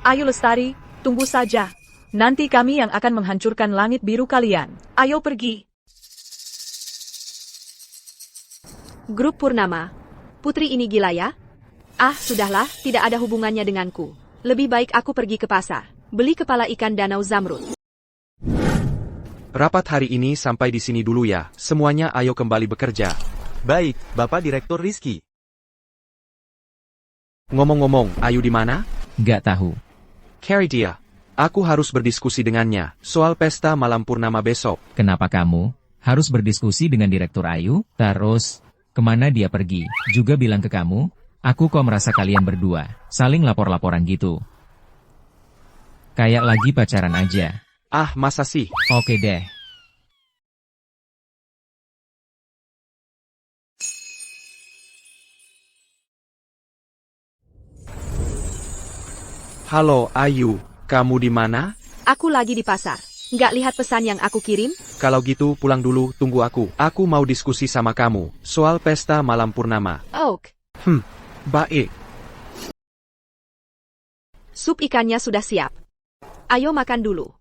Ayu Lestari, tunggu saja. Nanti kami yang akan menghancurkan langit biru kalian. Ayo pergi. Grup Purnama. Putri ini gila ya? Ah, sudahlah, tidak ada hubungannya denganku. Lebih baik aku pergi ke pasar, beli kepala ikan danau zamrud. Rapat hari ini sampai di sini dulu ya. Semuanya ayo kembali bekerja. Baik, Bapak Direktur Rizky. Ngomong-ngomong, Ayu di mana? Gak tahu. Cari dia. Aku harus berdiskusi dengannya soal pesta malam purnama besok. Kenapa kamu harus berdiskusi dengan Direktur Ayu? Terus, kemana dia pergi? Juga bilang ke kamu, aku kok merasa kalian berdua saling lapor-laporan gitu. Kayak lagi pacaran aja. Ah, masa sih? Oke deh. Halo Ayu, kamu di mana? Aku lagi di pasar. Nggak lihat pesan yang aku kirim? Kalau gitu pulang dulu, tunggu aku. Aku mau diskusi sama kamu soal pesta malam purnama. Oke. Baik. Sup ikannya sudah siap. Ayo makan dulu.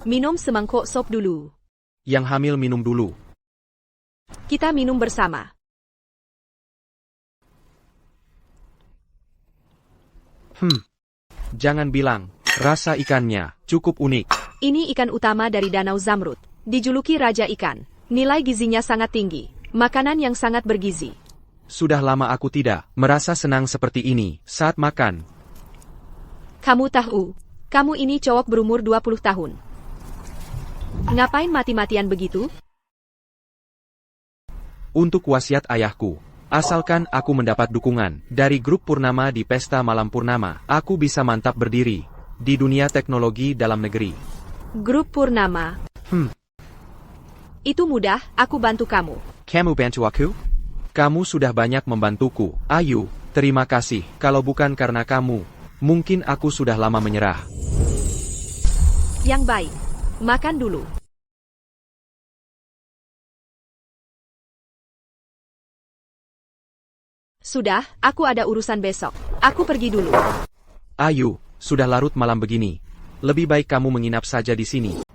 Minum semangkok sop dulu. Yang hamil minum dulu. Kita minum bersama. Jangan bilang, rasa ikannya cukup unik. Ini ikan utama dari Danau Zamrud. Dijuluki Raja Ikan. Nilai gizinya sangat tinggi. Makanan yang sangat bergizi. Sudah lama aku tidak merasa senang seperti ini saat makan. Kamu tahu, kamu ini cowok berumur 20 tahun. Ngapain mati-matian begitu? Untuk wasiat ayahku. Asalkan aku mendapat dukungan dari grup Purnama di pesta malam purnama, aku bisa mantap berdiri di dunia teknologi dalam negeri. Grup Purnama. Itu mudah, aku bantu kamu. Kamu bantu aku? Kamu sudah banyak membantuku, Ayu. Terima kasih. Kalau bukan karena kamu, mungkin aku sudah lama menyerah. Yang baik. Makan dulu. Sudah, aku ada urusan besok. Aku pergi dulu. Ayu, sudah larut malam begini. Lebih baik kamu menginap saja di sini.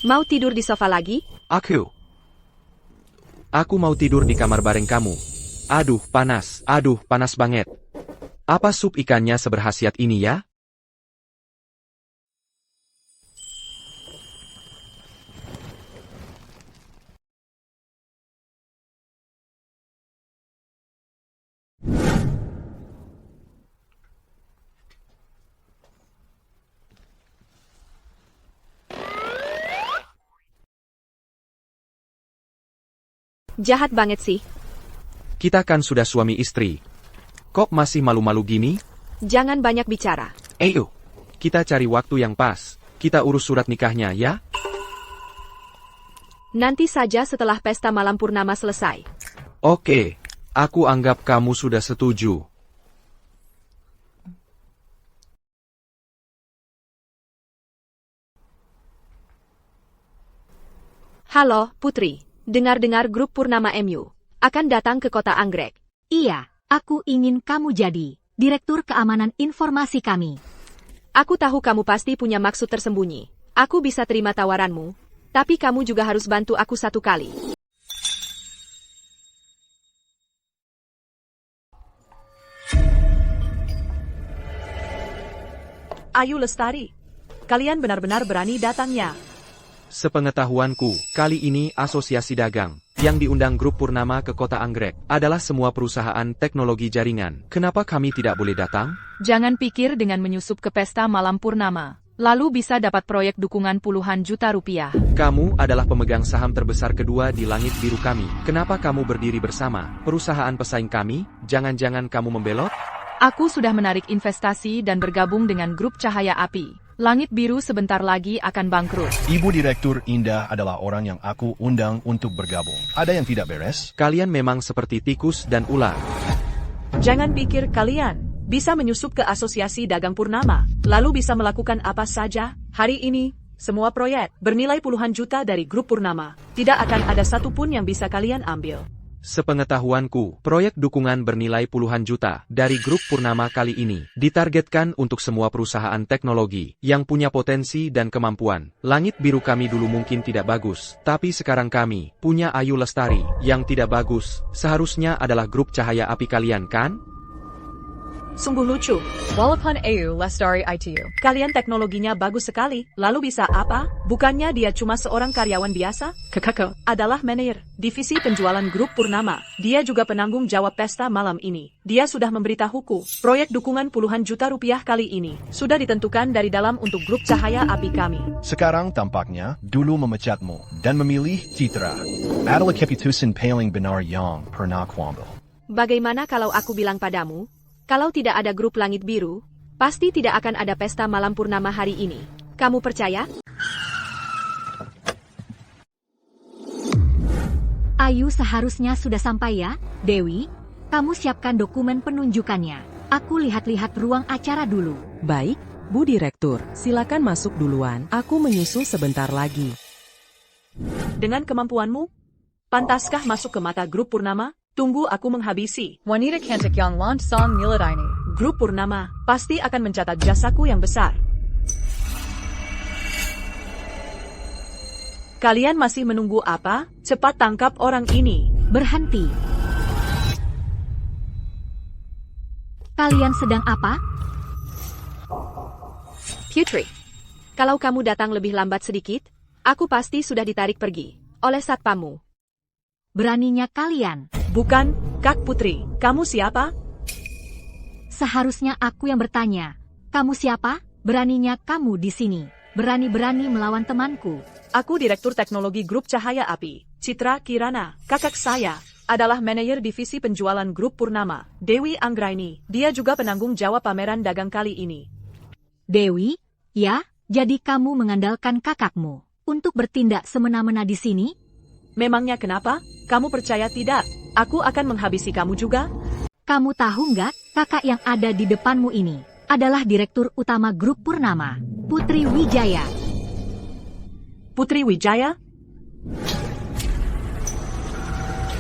Mau tidur di sofa lagi? Aku mau tidur di kamar bareng kamu. Aduh, panas banget. Apa sup ikannya seberhasiat ini ya? Jahat banget sih. Kita kan sudah suami istri. Kok masih malu-malu gini? Jangan banyak bicara. Ayo, kita cari waktu yang pas. Kita urus surat nikahnya ya? Nanti saja setelah pesta malam purnama selesai. Oke, aku anggap kamu sudah setuju. Halo, Putri. Dengar-dengar grup Purnama MU akan datang ke kota Anggrek. Iya, aku ingin kamu jadi Direktur Keamanan Informasi kami. Aku tahu kamu pasti punya maksud tersembunyi. Aku bisa terima tawaranmu, tapi kamu juga harus bantu aku satu kali. Ayu Lestari, kalian benar-benar berani datangnya. Sepengetahuanku, kali ini Asosiasi Dagang, yang diundang grup Purnama ke kota Anggrek, adalah semua perusahaan teknologi jaringan. Kenapa kami tidak boleh datang? Jangan pikir dengan menyusup ke pesta malam purnama, lalu bisa dapat proyek dukungan puluhan juta rupiah. Kamu adalah pemegang saham terbesar kedua di langit biru kami. Kenapa kamu berdiri bersama perusahaan pesaing kami? Jangan-jangan kamu membelot? Aku sudah menarik investasi dan bergabung dengan grup Cahaya Api. Langit Biru sebentar lagi akan bangkrut. Ibu Direktur Indah adalah orang yang aku undang untuk bergabung. Ada yang tidak beres? Kalian memang seperti tikus dan ular. Jangan pikir kalian bisa menyusup ke Asosiasi Dagang Purnama, lalu bisa melakukan apa saja. Hari ini, semua proyek bernilai puluhan juta dari grup Purnama. Tidak akan ada satupun yang bisa kalian ambil. Sepengetahuanku, proyek dukungan bernilai puluhan juta dari grup Purnama kali ini ditargetkan untuk semua perusahaan teknologi yang punya potensi dan kemampuan. Langit biru kami dulu mungkin tidak bagus, tapi sekarang kami punya Ayu Lestari yang tidak bagus. Seharusnya adalah grup Cahaya Api kalian kan? Sungguh lucu. Walaupun Ayu Lestari ITU. Kalian teknologinya bagus sekali, lalu bisa apa? Bukannya dia cuma seorang karyawan biasa? Kakak adalah manajer divisi penjualan grup Purnama. Dia juga penanggung jawab pesta malam ini. Dia sudah memberitahuku, proyek dukungan puluhan juta rupiah kali ini sudah ditentukan dari dalam untuk grup Cahaya Api kami. Sekarang tampaknya dulu memecatmu dan memilih Citra. Adalah keputusan paling benar yang pernah kuambil. Bagaimana kalau aku bilang padamu? Kalau tidak ada grup Langit Biru, pasti tidak akan ada pesta malam purnama hari ini. Kamu percaya? Ayu seharusnya sudah sampai ya, Dewi. Kamu siapkan dokumen penunjukannya. Aku lihat-lihat ruang acara dulu. Baik, Bu Direktur, silakan masuk duluan. Aku menyusul sebentar lagi. Dengan kemampuanmu, pantaskah masuk ke mata grup Purnama? Tunggu aku menghabisi. Wanita cantik yang langsung Miladaini. Grup Purnama pasti akan mencatat jasaku yang besar. Kalian masih menunggu apa? Cepat tangkap orang ini. Berhenti. Kalian sedang apa? Putri, kalau kamu datang lebih lambat sedikit, aku pasti sudah ditarik pergi oleh satpammu. Beraninya kalian. Bukan, Kak Putri. Kamu siapa? Seharusnya aku yang bertanya. Kamu siapa? Beraninya kamu di sini. Berani-berani melawan temanku. Aku Direktur Teknologi Grup Cahaya Api, Citra Kirana. Kakak saya adalah manajer divisi penjualan Grup Purnama, Dewi Anggraini. Dia juga penanggung jawab pameran dagang kali ini. Dewi? Ya, jadi kamu mengandalkan kakakmu untuk bertindak semena-mena di sini? Memangnya kenapa? Kamu percaya tidak? Aku akan menghabisi kamu juga? Kamu tahu nggak, kakak yang ada di depanmu ini adalah Direktur Utama Grup Purnama, Putri Wijaya. Putri Wijaya?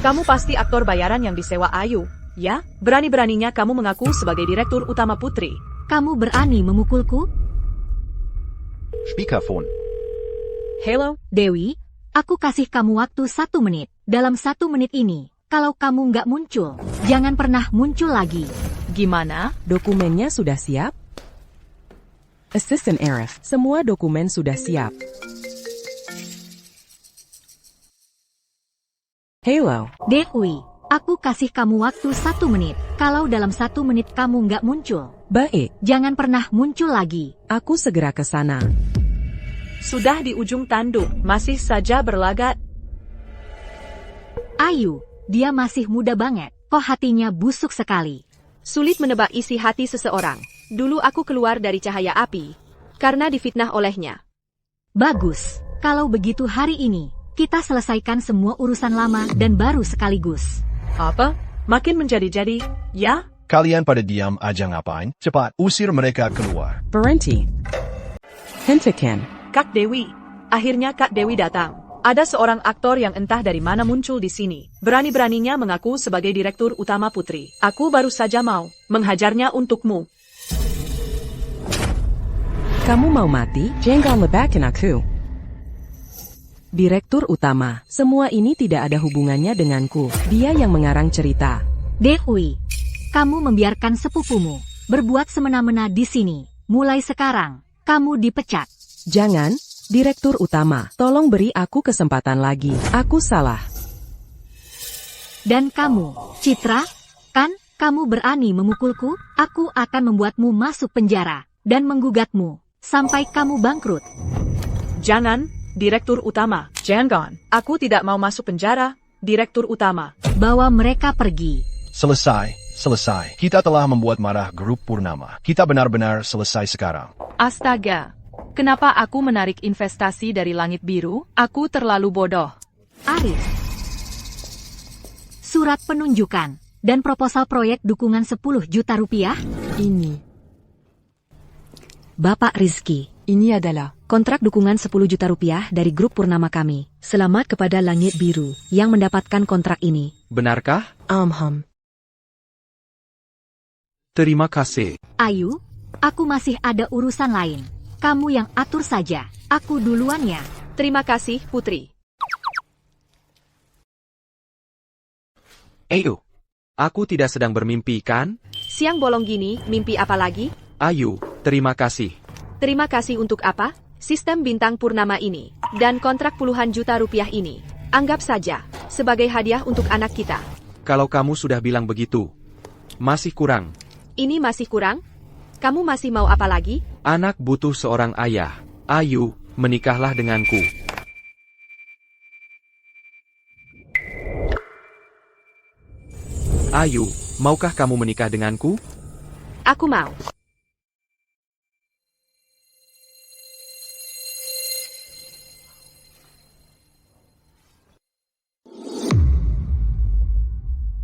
Kamu pasti aktor bayaran yang disewa Ayu. Ya, berani-beraninya kamu mengaku sebagai Direktur Utama Putri. Kamu berani memukulku? Speakerphone. Halo, Dewi, aku kasih kamu waktu 1 menit. Dalam 1 menit ini, kalau kamu nggak muncul, jangan pernah muncul lagi. Gimana? Dokumennya sudah siap? Assistant Arif, semua dokumen sudah siap. Halo, Dewi, aku kasih kamu waktu 1 menit. Kalau dalam 1 menit kamu nggak muncul, baik. jangan pernah muncul lagi. Aku segera ke sana. sudah di ujung tanduk, masih saja berlagak. Ayu, dia masih muda banget. Kok hatinya busuk sekali. Sulit menebak isi hati seseorang. Dulu aku keluar dari cahaya api, karena difitnah olehnya. Bagus, kalau begitu hari ini, kita selesaikan semua urusan lama dan baru sekaligus. Apa? Makin menjadi-jadi, ya? Kalian pada diam aja ngapain? Cepat, usir mereka keluar. Berhenti. Hentikan. Kak Dewi. Akhirnya Kak Dewi datang. Ada seorang aktor yang entah dari mana muncul di sini. Berani-beraninya mengaku sebagai Direktur Utama Putri. Aku baru saja mau menghajarnya untukmu. Kamu mau mati? Jangan lebakin aku. Direktur Utama, semua ini tidak ada hubungannya denganku. Dia yang mengarang cerita. Dewi, kamu membiarkan sepupumu berbuat semena-mena di sini. Mulai sekarang, kamu dipecat. Jangan, Direktur Utama, tolong beri aku kesempatan lagi. Aku salah. Dan kamu, Citra, kan kamu berani memukulku? Aku akan membuatmu masuk penjara dan menggugatmu sampai kamu bangkrut. Jangan, Direktur Utama. Jangan. Aku tidak mau masuk penjara, Direktur Utama. Bawa mereka pergi. Selesai. Kita telah membuat marah grup Purnama. Kita benar-benar selesai sekarang. Astaga. Kenapa aku menarik investasi dari Langit Biru? Aku terlalu bodoh. Arif. Surat penunjukan dan proposal proyek dukungan 10 juta rupiah. Ini. Bapak Rizky, ini adalah kontrak dukungan 10 juta rupiah dari grup Purnama kami. Selamat kepada Langit Biru yang mendapatkan kontrak ini. Benarkah? Terima kasih. Ayu, aku masih ada urusan lain. Kamu yang atur saja. Aku duluan ya. Terima kasih, Putri. Ayu, aku tidak sedang bermimpi kan? Siang bolong gini, mimpi apa lagi? Ayu, terima kasih. Terima kasih untuk apa? Sistem bintang purnama ini, dan kontrak puluhan juta rupiah ini. Anggap saja, sebagai hadiah untuk anak kita. Kalau kamu sudah bilang begitu, masih kurang. Ini masih kurang? Kamu masih mau apa lagi? Anak butuh seorang ayah. Ayu, menikahlah denganku. Ayu, maukah kamu menikah denganku? Aku mau.